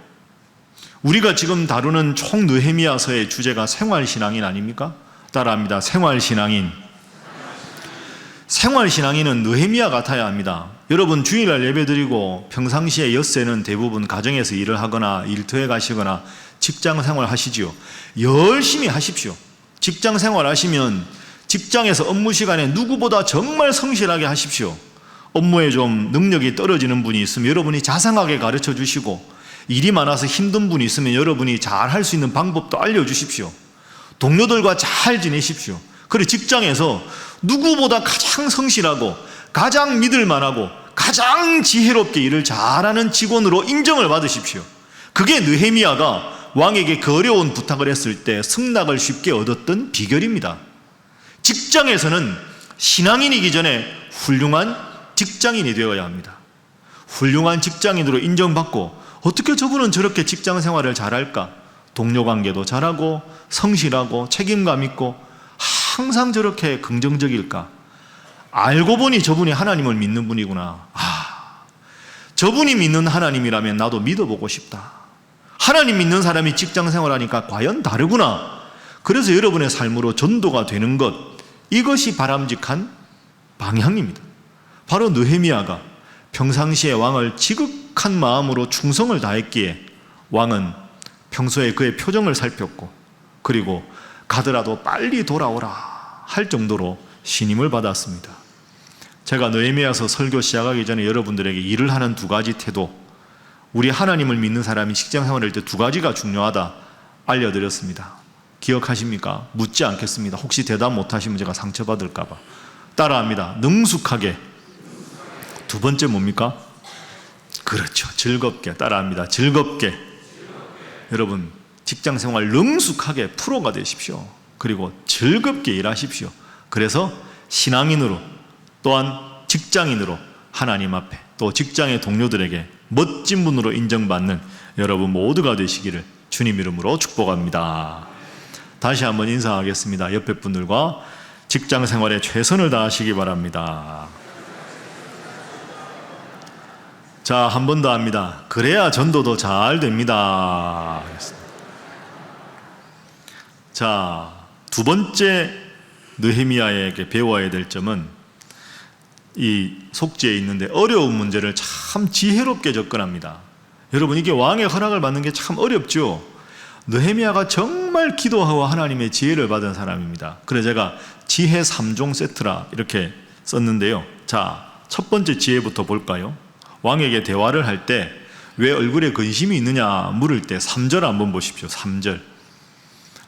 우리가 지금 다루는 총 느헤미야서의 주제가 생활신앙인 아닙니까? 따라합니다. 생활신앙인. 생활신앙인은 느헤미야 같아야 합니다. 여러분 주일날 예배드리고 평상시에 엿새는 대부분 가정에서 일을 하거나 일터에 가시거나 직장생활 하시지요. 열심히 하십시오. 직장생활 하시면 직장에서 업무 시간에 누구보다 정말 성실하게 하십시오. 업무에 좀 능력이 떨어지는 분이 있으면 여러분이 자상하게 가르쳐 주시고, 일이 많아서 힘든 분이 있으면 여러분이 잘 할 수 있는 방법도 알려주십시오. 동료들과 잘 지내십시오. 그래 직장에서 누구보다 가장 성실하고 가장 믿을 만하고 가장 지혜롭게 일을 잘하는 직원으로 인정을 받으십시오. 그게 느헤미야가 왕에게 그 어려운 부탁을 했을 때 승낙을 쉽게 얻었던 비결입니다. 직장에서는 신앙인이기 전에 훌륭한 직장인이 되어야 합니다. 훌륭한 직장인으로 인정받고, 어떻게 저분은 저렇게 직장 생활을 잘할까? 동료 관계도 잘하고 성실하고 책임감 있고 항상 저렇게 긍정적일까? 알고 보니 저분이 하나님을 믿는 분이구나. 저분이 믿는 하나님이라면 나도 믿어보고 싶다. 하나님 믿는 사람이 직장 생활하니까 과연 다르구나. 그래서 여러분의 삶으로 전도가 되는 것, 이것이 바람직한 방향입니다. 바로 느헤미야가 평상시에 왕을 지극한 마음으로 충성을 다했기에 왕은 평소에 그의 표정을 살폈고, 그리고 가더라도 빨리 돌아오라 할 정도로 신임을 받았습니다. 제가 느헤미야서 설교 시작하기 전에 여러분들에게 일을 하는 두 가지 태도, 우리 하나님을 믿는 사람이 직장 생활할 때 두 가지가 중요하다 알려드렸습니다. 기억하십니까? 묻지 않겠습니다. 혹시 대답 못하시면 제가 상처받을까 봐. 따라합니다. 능숙하게. 두 번째 뭡니까? 그렇죠. 즐겁게. 따라합니다. 즐겁게. 여러분 직장 생활 능숙하게 프로가 되십시오. 그리고 즐겁게 일하십시오. 그래서 신앙인으로 또한 직장인으로 하나님 앞에 또 직장의 동료들에게 멋진 분으로 인정받는 여러분 모두가 되시기를 주님 이름으로 축복합니다. 다시 한번 인사하겠습니다. 옆에 분들과 직장 생활에 최선을 다하시기 바랍니다. 자, 한 번 더 합니다. 그래야 전도도 잘 됩니다. 자, 두 번째 느헤미야에게 배워야 될 점은 이 속지에 있는데 어려운 문제를 참 지혜롭게 접근합니다. 여러분 이게 왕의 허락을 받는 게 참 어렵죠. 느헤미야가 정말 기도하고 하나님의 지혜를 받은 사람입니다. 그래서 제가 지혜 3종 세트라 이렇게 썼는데요. 자, 첫 번째 지혜부터 볼까요? 왕에게 대화를 할 때 왜 얼굴에 근심이 있느냐 물을 때 3절 한번 보십시오. 3절.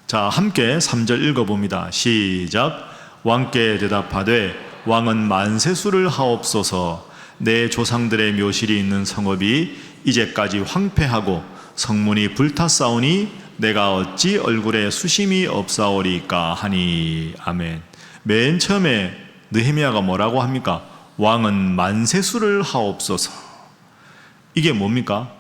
자, 함께 3절 읽어봅니다. 시작. 왕께 대답하되 왕은 만세수를 하옵소서. 내 조상들의 묘실이 있는 성읍이 이제까지 황폐하고 성문이 불탔사오니 내가 어찌 얼굴에 수심이 없사오리까 하니. 아멘. 맨 처음에 느헤미야가 뭐라고 합니까? 왕은 만세수를 하옵소서. 이게 뭡니까?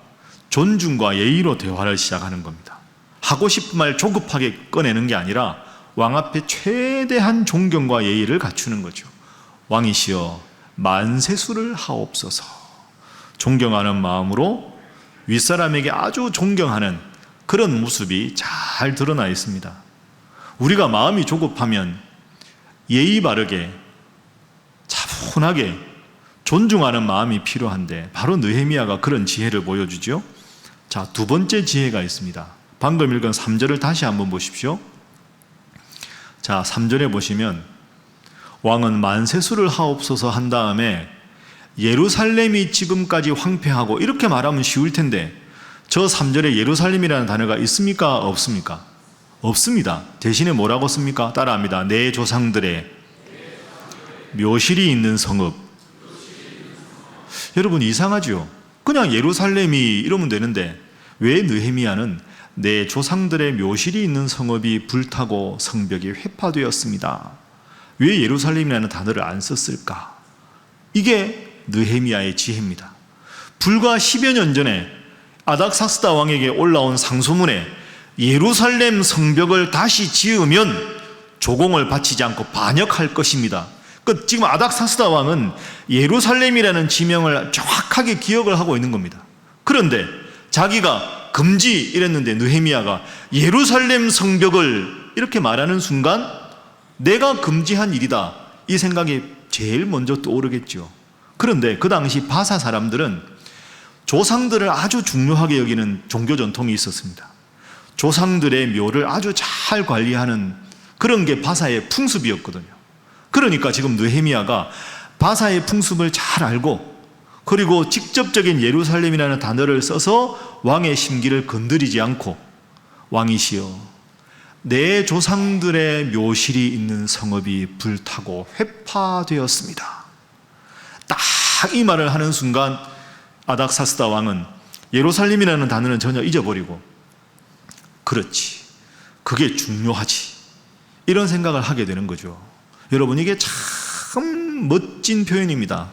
존중과 예의로 대화를 시작하는 겁니다. 하고 싶은 말 조급하게 꺼내는 게 아니라 왕 앞에 최대한 존경과 예의를 갖추는 거죠. 왕이시여 만세수를 하옵소서. 존경하는 마음으로 윗사람에게 아주 존경하는 그런 모습이 잘 드러나 있습니다. 우리가 마음이 조급하면 예의 바르게 차분하게 존중하는 마음이 필요한데 바로 느헤미야가 그런 지혜를 보여주죠. 자, 두 번째 지혜가 있습니다. 방금 읽은 3절을 다시 한번 보십시오. 자, 3절에 보시면 왕은 만세수를 하옵소서 한 다음에 예루살렘이 지금까지 황폐하고 이렇게 말하면 쉬울 텐데 저 3절에 예루살렘이라는 단어가 있습니까? 없습니까? 없습니다. 대신에 뭐라고 씁니까? 따라합니다. 내 조상들의 묘실이 있는 성읍. 여러분 이상하죠? 그냥 예루살렘이 이러면 되는데 왜 느헤미야는 내 조상들의 묘실이 있는 성읍이 불타고 성벽이 회파되었습니다. 왜 예루살렘이라는 단어를 안 썼을까? 이게 느헤미야의 지혜입니다. 불과 10여 년 전에 아닥사스다 왕에게 올라온 상소문에 예루살렘 성벽을 다시 지으면 조공을 바치지 않고 반역할 것입니다. 지금 아닥사스다 왕은 예루살렘이라는 지명을 정확하게 기억을 하고 있는 겁니다. 그런데 자기가 금지 이랬는데 느헤미야가 예루살렘 성벽을 이렇게 말하는 순간 내가 금지한 일이다 이 생각이 제일 먼저 떠오르겠죠. 그런데 그 당시 바사 사람들은 조상들을 아주 중요하게 여기는 종교 전통이 있었습니다. 조상들의 묘를 아주 잘 관리하는 그런 게 바사의 풍습이었거든요. 그러니까 지금 느헤미야가 바사의 풍습을 잘 알고 그리고 직접적인 예루살렘이라는 단어를 써서 왕의 심기를 건드리지 않고 왕이시여 내 조상들의 묘실이 있는 성읍이 불타고 회파되었습니다. 딱 이 말을 하는 순간 아닥사스다 왕은 예루살렘이라는 단어는 전혀 잊어버리고 그렇지, 그게 중요하지 이런 생각을 하게 되는 거죠. 여러분 이게 참 멋진 표현입니다.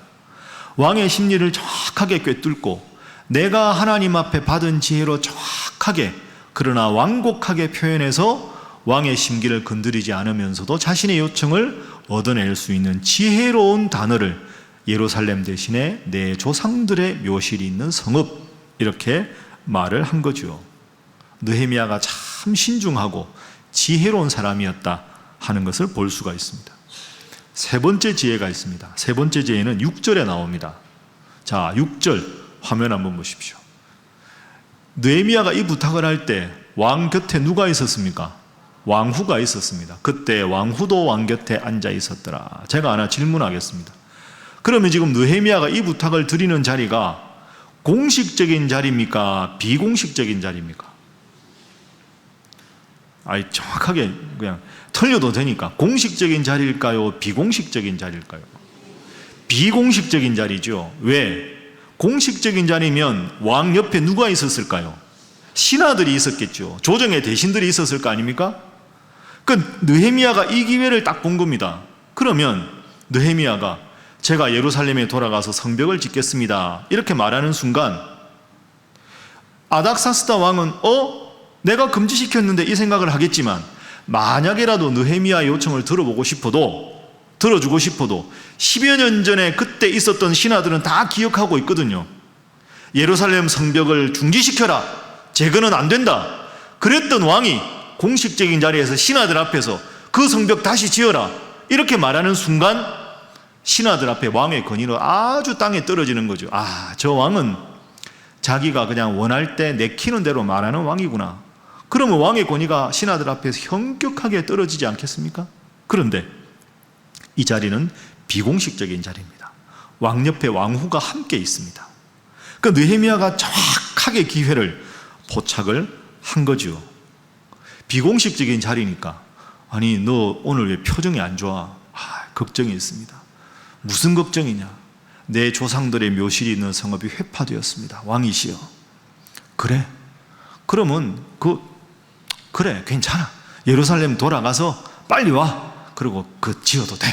왕의 심리를 정확하게 꿰뚫고 내가 하나님 앞에 받은 지혜로 정확하게 그러나 완곡하게 표현해서 왕의 심기를 건드리지 않으면서도 자신의 요청을 얻어낼 수 있는 지혜로운 단어를 예루살렘 대신에 내 조상들의 묘실이 있는 성읍 이렇게 말을 한 거죠. 느헤미야가 참 신중하고 지혜로운 사람이었다 하는 것을 볼 수가 있습니다. 세 번째 지혜가 있습니다. 세 번째 지혜는 6절에 나옵니다. 자, 6절 화면 한번 보십시오. 느헤미야가 이 부탁을 할 때 왕 곁에 누가 있었습니까? 왕후가 있었습니다. 그때 왕후도 왕 곁에 앉아 있었더라. 제가 하나 질문하겠습니다. 그러면 지금 느헤미야가 이 부탁을 드리는 자리가 공식적인 자리입니까? 비공식적인 자리입니까? 정확하게 그냥 틀려도 되니까 공식적인 자리일까요? 비공식적인 자리일까요? 비공식적인 자리죠. 왜? 공식적인 자리면 왕 옆에 누가 있었을까요? 신하들이 있었겠죠. 조정의 대신들이 있었을 거 아닙니까? 느헤미야가 이 기회를 딱 본 겁니다. 그러면 느헤미야가 제가 예루살렘에 돌아가서 성벽을 짓겠습니다 이렇게 말하는 순간 아닥사스다 왕은 내가 금지시켰는데 이 생각을 하겠지만 만약에라도 느헤미야의 요청을 들어주고 싶어도 10여 년 전에 그때 있었던 신하들은 다 기억하고 있거든요. 예루살렘 성벽을 중지시켜라, 재건은 안 된다 그랬던 왕이 공식적인 자리에서 신하들 앞에서 그 성벽 다시 지어라 이렇게 말하는 순간 신하들 앞에 왕의 권위로 아주 땅에 떨어지는 거죠. 저 왕은 자기가 그냥 원할 때 내키는 대로 말하는 왕이구나. 그러면 왕의 권위가 신하들 앞에서 현격하게 떨어지지 않겠습니까? 그런데 이 자리는 비공식적인 자리입니다. 왕 옆에 왕후가 함께 있습니다. 느헤미야가 정확하게 기회를 포착을 한 거죠. 비공식적인 자리니까 너 오늘 왜 표정이 안 좋아? 걱정이 있습니다. 무슨 걱정이냐? 내 조상들의 묘실이 있는 성읍이 회파되었습니다. 왕이시여. 그래? 그러면 그래 괜찮아. 예루살렘 돌아가서 빨리 와. 그리고 지어도 돼.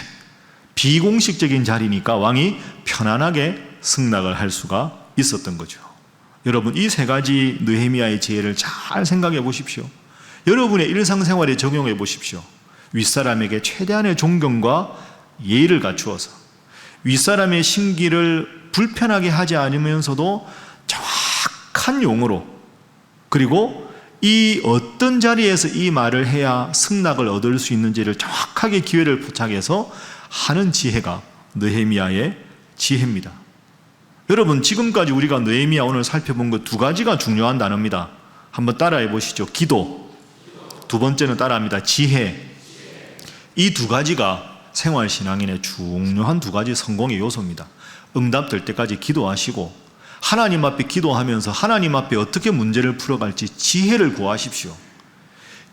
비공식적인 자리니까 왕이 편안하게 승낙을 할 수가 있었던 거죠. 여러분, 이 세 가지 느헤미야의 지혜를 잘 생각해 보십시오. 여러분의 일상생활에 적용해 보십시오. 윗사람에게 최대한의 존경과 예의를 갖추어서 윗사람의 심기를 불편하게 하지 않으면서도 정확한 용어로, 그리고 이 어떤 자리에서 이 말을 해야 승낙을 얻을 수 있는지를 정확하게 기회를 포착해서 하는 지혜가 느헤미야의 지혜입니다. 여러분, 지금까지 우리가 느헤미야 오늘 살펴본 것 두 가지가 중요한 단어입니다. 한번 따라해 보시죠. 기도, 두 번째는 따라합니다. 지혜. 이 두 가지가 생활신앙인의 중요한 두 가지 성공의 요소입니다. 응답될 때까지 기도하시고 하나님 앞에 기도하면서 하나님 앞에 어떻게 문제를 풀어갈지 지혜를 구하십시오.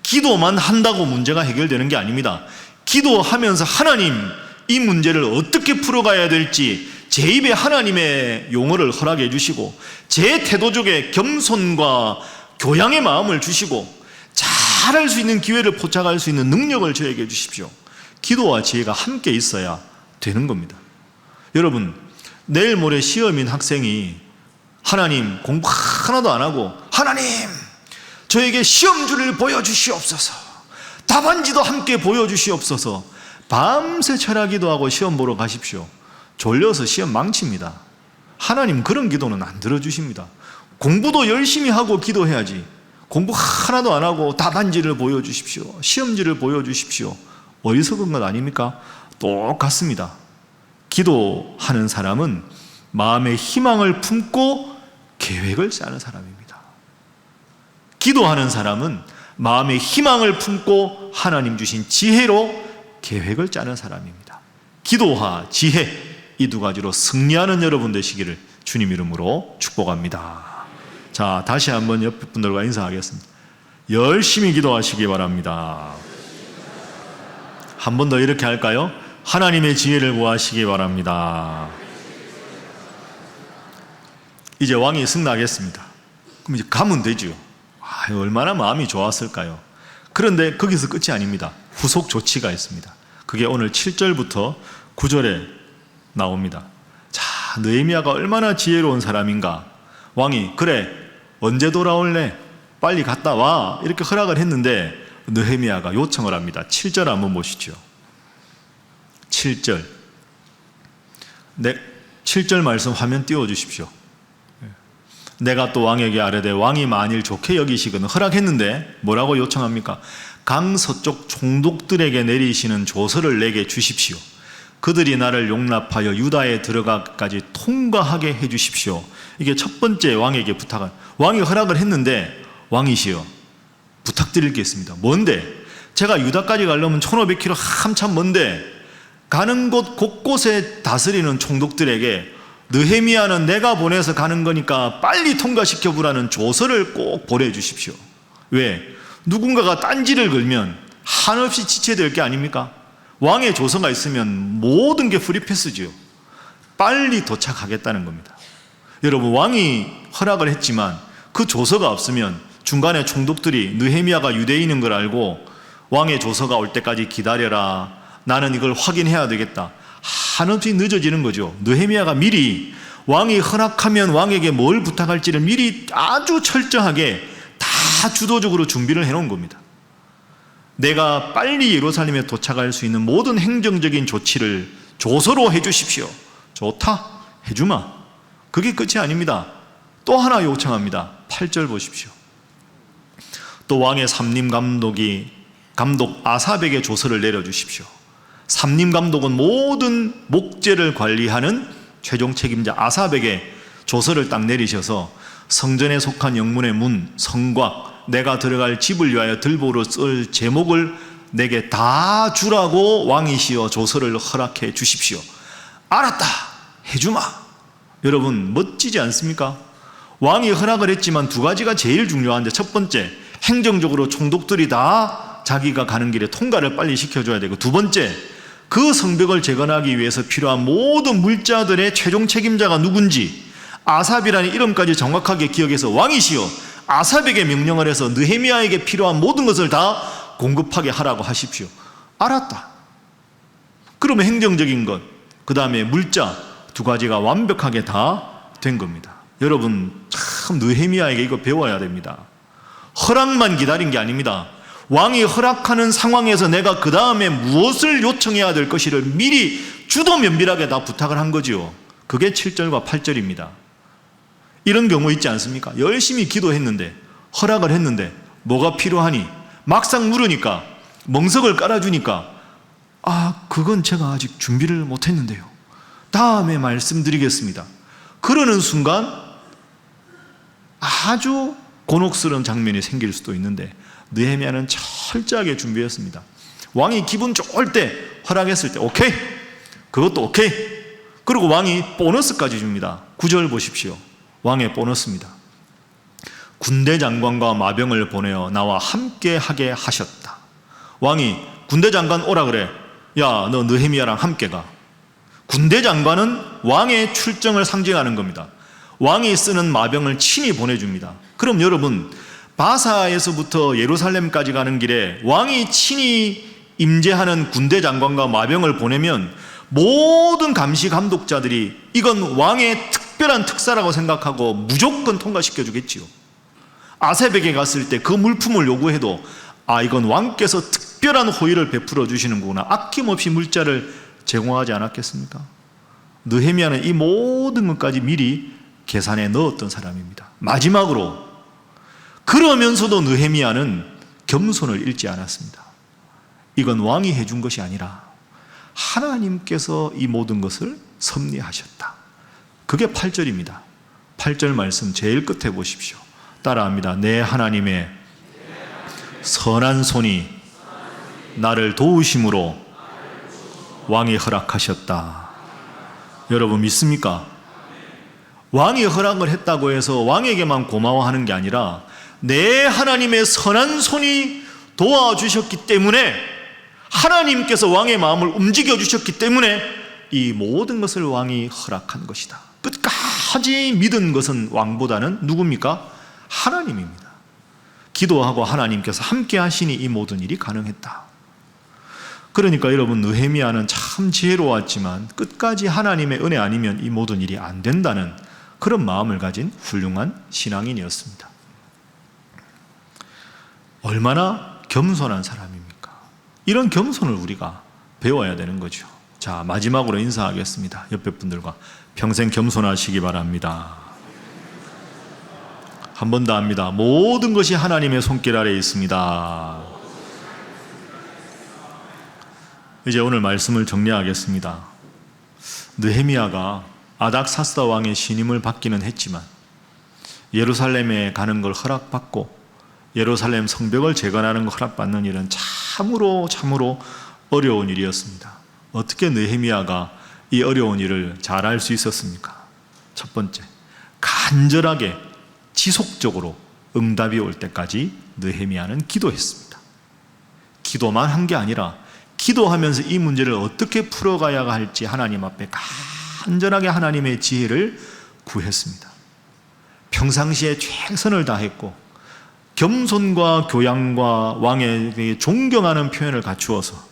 기도만 한다고 문제가 해결되는 게 아닙니다. 기도하면서 하나님, 이 문제를 어떻게 풀어가야 될지 제 입에 하나님의 용어를 허락해 주시고 제 태도 속에 겸손과 교양의 마음을 주시고 잘할 수 있는 기회를 포착할 수 있는 능력을 저에게 주십시오. 기도와 지혜가 함께 있어야 되는 겁니다. 여러분, 내일 모레 시험인 학생이 하나님, 공부 하나도 안 하고 하나님, 저에게 시험지를 보여주시옵소서, 답안지도 함께 보여주시옵소서, 밤새 철야기도하고 시험 보러 가십시오. 졸려서 시험 망칩니다. 하나님 그런 기도는 안 들어주십니다. 공부도 열심히 하고 기도해야지, 공부 하나도 안 하고 답안지를 보여주십시오, 시험지를 보여주십시오, 어리석은 것 아닙니까? 똑같습니다. 기도하는 사람은 마음의 희망을 품고 계획을 짜는 사람입니다. 기도하는 사람은 마음의 희망을 품고 하나님 주신 지혜로 계획을 짜는 사람입니다. 기도와 지혜, 이 두 가지로 승리하는 여러분 되시기를 주님 이름으로 축복합니다. 자, 다시 한번 옆에 분들과 인사하겠습니다. 열심히 기도하시기 바랍니다. 한 번 더 이렇게 할까요? 하나님의 지혜를 구하시기 바랍니다. 이제 왕이 승낙했습니다. 그럼 이제 가면 되죠. 얼마나 마음이 좋았을까요? 그런데 거기서 끝이 아닙니다. 후속 조치가 있습니다. 그게 오늘 7절부터 9절에 나옵니다. 자, 느헤미야가 얼마나 지혜로운 사람인가. 왕이 그래, 언제 돌아올래? 빨리 갔다 와, 이렇게 허락을 했는데 느헤미야가 요청을 합니다. 7절 한번 보시죠. 7절. 네, 7절 말씀 화면 띄워주십시오. 내가 또 왕에게 아뢰되 왕이 만일 좋게 여기시거든, 허락했는데 뭐라고 요청합니까? 강서쪽 총독들에게 내리시는 조서를 내게 주십시오. 그들이 나를 용납하여 유다에 들어가기까지 통과하게 해 주십시오. 이게 첫 번째 왕에게 부탁을, 왕이 허락을 했는데 왕이시여, 부탁드릴 게 있습니다. 뭔데? 제가 유다까지 가려면 1500km 한참 먼데 가는 곳 곳곳에 다스리는 총독들에게 느헤미야는 내가 보내서 가는 거니까 빨리 통과시켜 보라는 조서를 꼭 보내주십시오. 왜? 누군가가 딴지를 걸면 한없이 지체될 게 아닙니까? 왕의 조서가 있으면 모든 게 프리패스지요. 빨리 도착하겠다는 겁니다. 여러분, 왕이 허락을 했지만 그 조서가 없으면 중간에 총독들이 느헤미야가 유대인인 걸 알고 왕의 조서가 올 때까지 기다려라, 나는 이걸 확인해야 되겠다, 한없이 늦어지는 거죠. 느헤미야가 미리 왕이 허락하면 왕에게 뭘 부탁할지를 미리 아주 철저하게 다 주도적으로 준비를 해놓은 겁니다. 내가 빨리 예루살렘에 도착할 수 있는 모든 행정적인 조치를 조서로 해주십시오. 좋다, 해주마. 그게 끝이 아닙니다. 또 하나 요청합니다. 8절 보십시오. 또 왕의 삼림 감독 아삽에게 조서를 내려주십시오. 삼림 감독은 모든 목재를 관리하는 최종 책임자 아삽에게 조서를 딱 내리셔서 성전에 속한 영문의 문, 성곽, 내가 들어갈 집을 위하여 들보로 쓸 제목을 내게 다 주라고 왕이시여 조서를 허락해 주십시오. 알았다, 해주마. 여러분, 멋지지 않습니까? 왕이 허락을 했지만 두 가지가 제일 중요한데, 첫 번째, 행정적으로 총독들이 다 자기가 가는 길에 통과를 빨리 시켜줘야 되고, 두 번째, 그 성벽을 재건하기 위해서 필요한 모든 물자들의 최종 책임자가 누군지 아삽이라는 이름까지 정확하게 기억해서 왕이시여 아삽에게 명령을 해서 느헤미야에게 필요한 모든 것을 다 공급하게 하라고 하십시오. 알았다. 그러면 행정적인 것, 그 다음에 물자 두 가지가 완벽하게 다 된 겁니다. 여러분 참 느헤미야에게 이거 배워야 됩니다. 허락만 기다린 게 아닙니다. 왕이 허락하는 상황에서 내가 그 다음에 무엇을 요청해야 될 것이를 미리 주도 면밀하게 다 부탁을 한 거지요. 그게 7절과 8절입니다. 이런 경우 있지 않습니까? 열심히 기도했는데, 허락을 했는데 뭐가 필요하니? 막상 물으니까, 멍석을 깔아주니까 그건 제가 아직 준비를 못했는데요, 다음에 말씀드리겠습니다. 그러는 순간 아주 곤혹스러운 장면이 생길 수도 있는데, 느헤미야는 철저하게 준비했습니다. 왕이 기분 좋을 때, 허락했을 때 오케이, 그것도 오케이. 그리고 왕이 보너스까지 줍니다. 9절 보십시오. 왕의 보너스입니다. 군대 장관과 마병을 보내어 나와 함께 하게 하셨다. 왕이 군대 장관 오라 그래. 야, 너 느헤미야랑 함께 가. 군대 장관은 왕의 출정을 상징하는 겁니다. 왕이 쓰는 마병을 친히 보내줍니다. 그럼 여러분, 바사에서부터 예루살렘까지 가는 길에 왕이 친히 임재하는 군대 장관과 마병을 보내면 모든 감시 감독자들이 이건 왕의 특별한 특사라고 생각하고 무조건 통과시켜 주겠지요. 아세백에 갔을 때 그 물품을 요구해도 이건 왕께서 특별한 호의를 베풀어 주시는구나, 아낌없이 물자를 제공하지 않았겠습니까? 느헤미야는 이 모든 것까지 미리 계산해 넣었던 사람입니다. 마지막으로, 그러면서도 느헤미야는 겸손을 잃지 않았습니다. 이건 왕이 해준 것이 아니라 하나님께서 이 모든 것을 섭리하셨다. 그게 8절입니다. 8절 말씀 제일 끝에 보십시오. 따라합니다. 내 하나님의 선한 손이 나를 도우심으로 왕이 허락하셨다. 여러분 믿습니까? 왕이 허락을 했다고 해서 왕에게만 고마워하는 게 아니라 내 하나님의 선한 손이 도와주셨기 때문에, 하나님께서 왕의 마음을 움직여 주셨기 때문에 이 모든 것을 왕이 허락한 것이다. 끝까지 믿은 것은 왕보다는 누굽니까? 하나님입니다. 기도하고 하나님께서 함께 하시니 이 모든 일이 가능했다. 그러니까 여러분, 느헤미야는 참 지혜로웠지만 끝까지 하나님의 은혜 아니면 이 모든 일이 안 된다는 그런 마음을 가진 훌륭한 신앙인이었습니다. 얼마나 겸손한 사람입니까? 이런 겸손을 우리가 배워야 되는 거죠. 자, 마지막으로 인사하겠습니다. 옆에 분들과 평생 겸손하시기 바랍니다. 한 번 더 합니다. 모든 것이 하나님의 손길 아래에 있습니다. 이제 오늘 말씀을 정리하겠습니다. 느헤미야가 아닥사스다 왕의 신임을 받기는 했지만 예루살렘에 가는 걸 허락받고 예루살렘 성벽을 재건하는 걸 허락받는 일은 참으로 어려운 일이었습니다. 어떻게 느헤미야가 이 어려운 일을 잘할 수 있었습니까? 첫 번째, 간절하게 지속적으로 응답이 올 때까지 느헤미야는 기도했습니다. 기도만 한 게 아니라 기도하면서 이 문제를 어떻게 풀어가야 할지 하나님 앞에 간절하게 하나님의 지혜를 구했습니다. 평상시에 최선을 다했고 겸손과 교양과 왕에게 존경하는 표현을 갖추어서,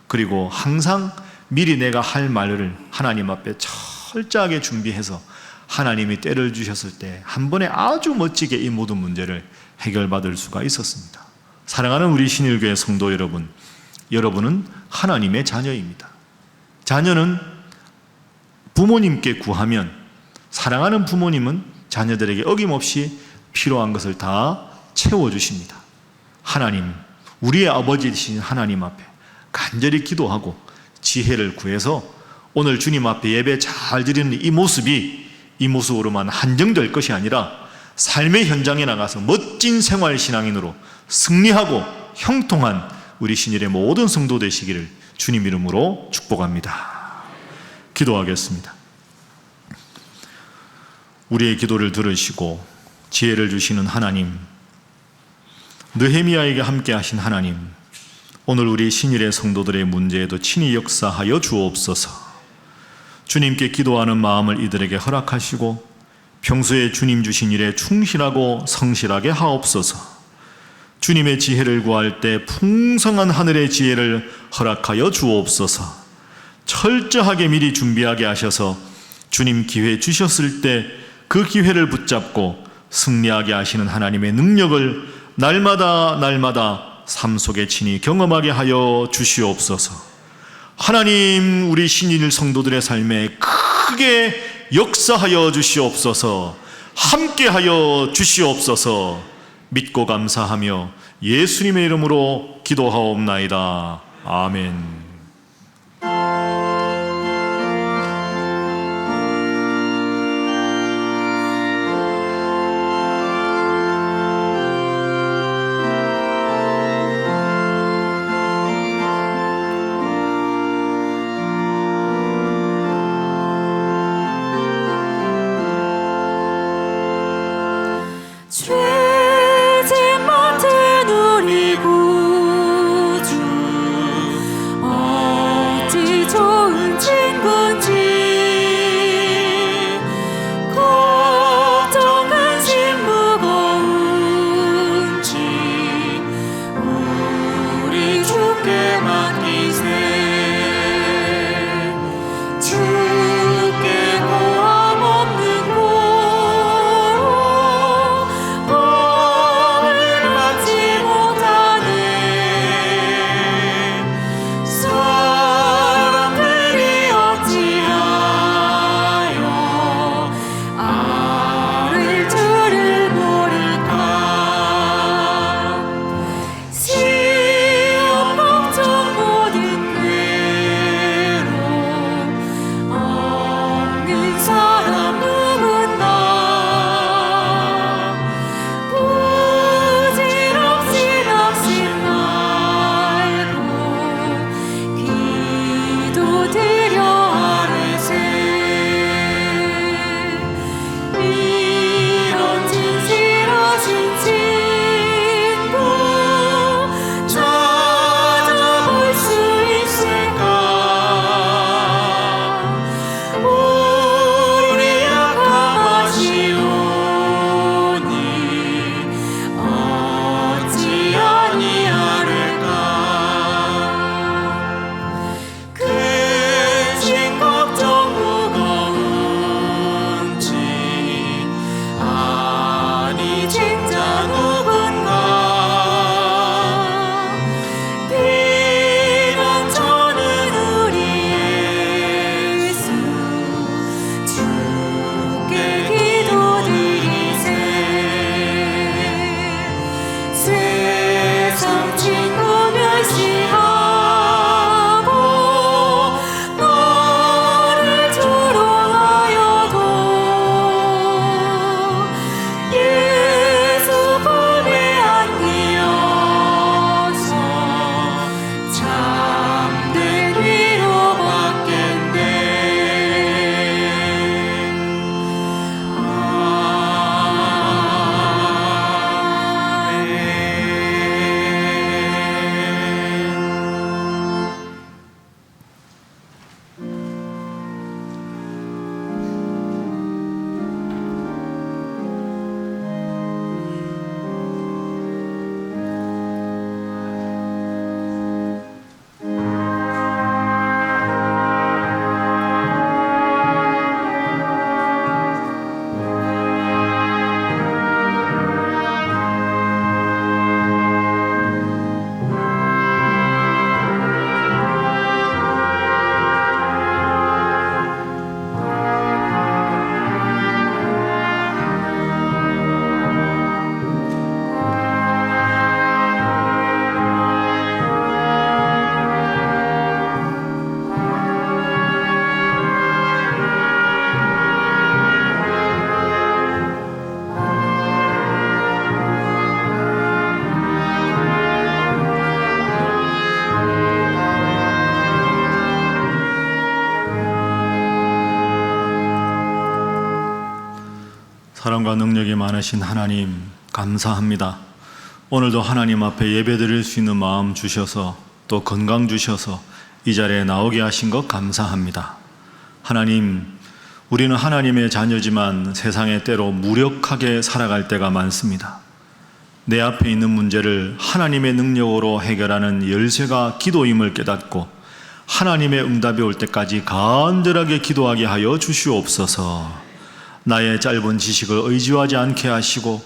그리고 항상 미리 내가 할 말을 하나님 앞에 철저하게 준비해서 하나님이 때를 주셨을 때 한 번에 아주 멋지게 이 모든 문제를 해결받을 수가 있었습니다. 사랑하는 우리 신일교회 성도 여러분, 여러분은 하나님의 자녀입니다. 자녀는 부모님께 구하면, 사랑하는 부모님은 자녀들에게 어김없이 필요한 것을 다 채워주십니다. 하나님, 우리의 아버지이신 하나님 앞에 간절히 기도하고 지혜를 구해서 오늘 주님 앞에 예배 잘 드리는 이 모습이 이 모습으로만 한정될 것이 아니라 삶의 현장에 나가서 멋진 생활신앙인으로 승리하고 형통한 우리 신일의 모든 성도 되시기를 주님 이름으로 축복합니다. 기도하겠습니다. 우리의 기도를 들으시고 지혜를 주시는 하나님, 느헤미야에게 함께 하신 하나님, 오늘 우리 신일의 성도들의 문제에도 친히 역사하여 주옵소서. 주님께 기도하는 마음을 이들에게 허락하시고 평소에 주님 주신 일에 충실하고 성실하게 하옵소서. 주님의 지혜를 구할 때 풍성한 하늘의 지혜를 허락하여 주옵소서. 철저하게 미리 준비하게 하셔서 주님 기회 주셨을 때 그 기회를 붙잡고 승리하게 하시는 하나님의 능력을 날마다 삶 속에 친히 경험하게 하여 주시옵소서. 하나님, 우리 신일 성도들의 삶에 크게 역사하여 주시옵소서. 함께하여 주시옵소서. 믿고 감사하며 예수님의 이름으로 기도하옵나이다. 아멘. 죄짐 맡은 우리 구주 어찌 좋은 친구인지 걱정 근심 무거운지 우리 주께 맡기세. 주께 고함 없는 고로 벌을 받지 못하네. 사람들이 어찌하여 아를 줄을 모를까. 시험 걱정 모든 괴로움 없는 사람 누군가. 부질없이 낙심 말고 기도드려 아뢰세. 이런 진실하신 친구 찾아볼 수 있을까. 우리 약함하시오니 어찌 아니하를까. 근심 걱정 무거운지 아니 진짜 누군가. 피난처는 우리 예수 주께 기도드리세. 세상 친구 멸시하고 너를 조롱하여도 예수 품에 안기어서 참된 위로받겠네. 사랑과 능력이 많으신 하나님, 감사합니다. 오늘도 하나님 앞에 예배드릴 수 있는 마음 주셔서 또 건강 주셔서 이 자리에 나오게 하신 것 감사합니다. 하나님, 우리는 하나님의 자녀지만 세상에 때로 무력하게 살아갈 때가 많습니다. 내 앞에 있는 문제를 하나님의 능력으로 해결하는 열쇠가 기도임을 깨닫고 하나님의 응답이 올 때까지 간절하게 기도하게 하여 주시옵소서. 나의 짧은 지식을 의지하지 않게 하시고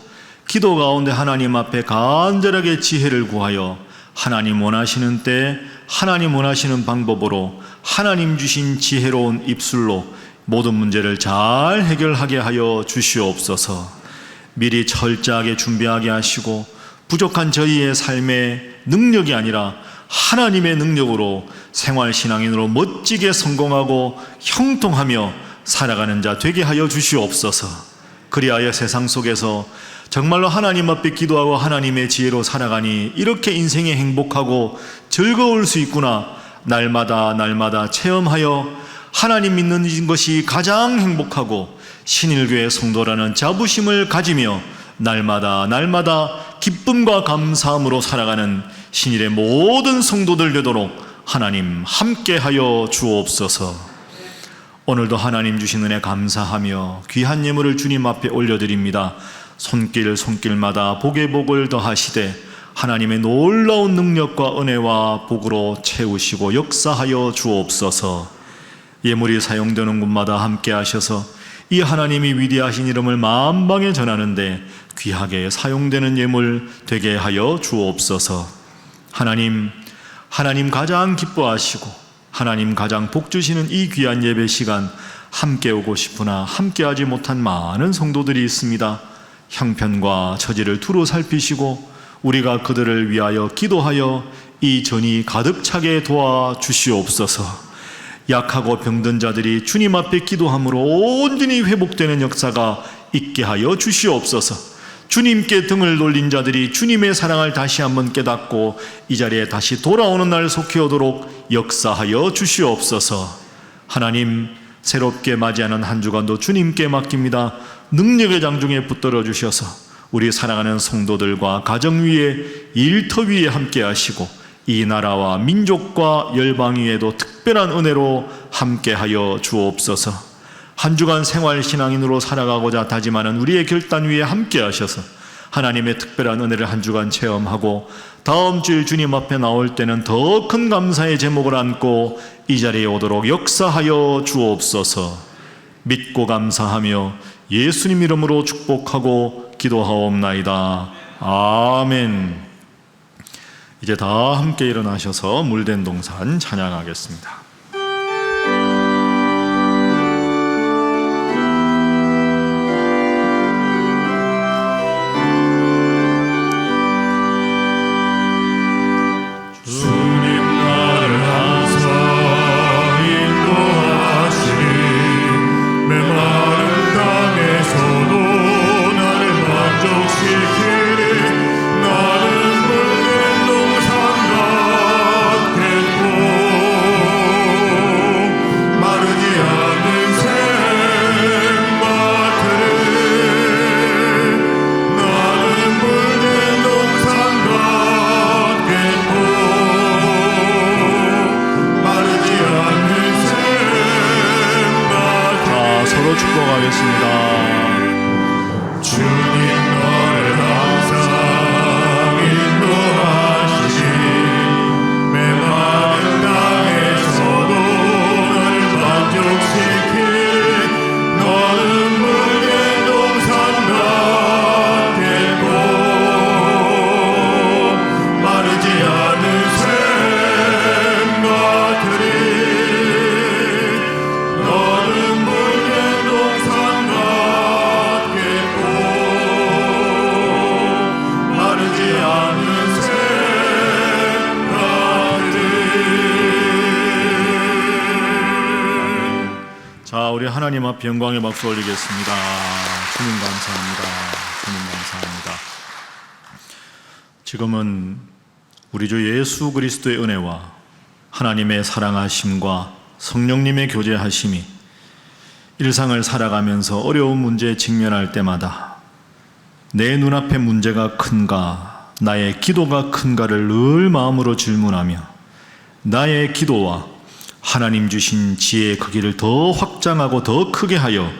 기도 가운데 하나님 앞에 간절하게 지혜를 구하여 하나님 원하시는 때 하나님 원하시는 방법으로 하나님 주신 지혜로운 입술로 모든 문제를 잘 해결하게 하여 주시옵소서. 미리 철저하게 준비하게 하시고 부족한 저희의 삶의 능력이 아니라 하나님의 능력으로 생활신앙인으로 멋지게 성공하고 형통하며 살아가는 자 되게 하여 주시옵소서. 그리하여 세상 속에서 정말로 하나님 앞에 기도하고 하나님의 지혜로 살아가니 이렇게 인생이 행복하고 즐거울 수 있구나, 날마다 체험하여 하나님 믿는 것이 가장 행복하고 신일교회 성도라는 자부심을 가지며 날마다 기쁨과 감사함으로 살아가는 신일의 모든 성도들 되도록 하나님 함께하여 주옵소서. 오늘도 하나님 주신 은혜 감사하며 귀한 예물을 주님 앞에 올려드립니다. 손길마다 복에 복을 더하시되 하나님의 놀라운 능력과 은혜와 복으로 채우시고 역사하여 주옵소서. 예물이 사용되는 곳마다 함께 하셔서 이 하나님이 위대하신 이름을 만방에 전하는데 귀하게 사용되는 예물 되게 하여 주옵소서. 하나님 가장 기뻐하시고 하나님 가장 복 주시는 이 귀한 예배 시간 함께 오고 싶으나 함께하지 못한 많은 성도들이 있습니다. 형편과 처지를 두루 살피시고 우리가 그들을 위하여 기도하여 이 전이 가득 차게 도와주시옵소서. 약하고 병든 자들이 주님 앞에 기도함으로 온전히 회복되는 역사가 있게 하여 주시옵소서. 주님께 등을 돌린 자들이 주님의 사랑을 다시 한번 깨닫고 이 자리에 다시 돌아오는 날 속히 오도록 역사하여 주시옵소서. 하나님, 새롭게 맞이하는 한 주간도 주님께 맡깁니다. 능력의 장중에 붙들어 주셔서 우리 사랑하는 성도들과 가정 위에 일터 위에 함께 하시고 이 나라와 민족과 열방 위에도 특별한 은혜로 함께하여 주옵소서. 한 주간 생활신앙인으로 살아가고자 다짐하는 우리의 결단 위에 함께 하셔서 하나님의 특별한 은혜를 한 주간 체험하고 다음 주일 주님 앞에 나올 때는 더 큰 감사의 제목을 안고 이 자리에 오도록 역사하여 주옵소서. 믿고 감사하며 예수님 이름으로 축복하고 기도하옵나이다. 아멘. 이제 다 함께 일어나셔서 물된 동산 찬양하겠습니다. 하나님 앞 영광의 박수 올리겠습니다. 주님 감사합니다. 주님 감사합니다. 지금은 우리 주 예수 그리스도의 은혜와 하나님의 사랑하심과 성령님의 교제하심이 일상을 살아가면서 어려운 문제에 직면할 때마다 내 눈앞에 문제가 큰가, 나의 기도가 큰가를 늘 마음으로 질문하며 나의 기도와 하나님 주신 지혜의 크기를 더 확장하고 더 크게 하여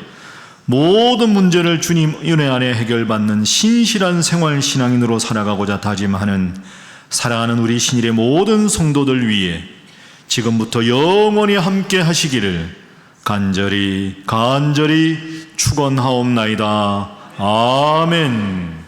모든 문제를 주님 은혜 안에 해결받는 신실한 생활신앙인으로 살아가고자 다짐하는 사랑하는 우리 신일의 모든 성도들 위해 지금부터 영원히 함께 하시기를 간절히 축원하옵나이다. 아멘.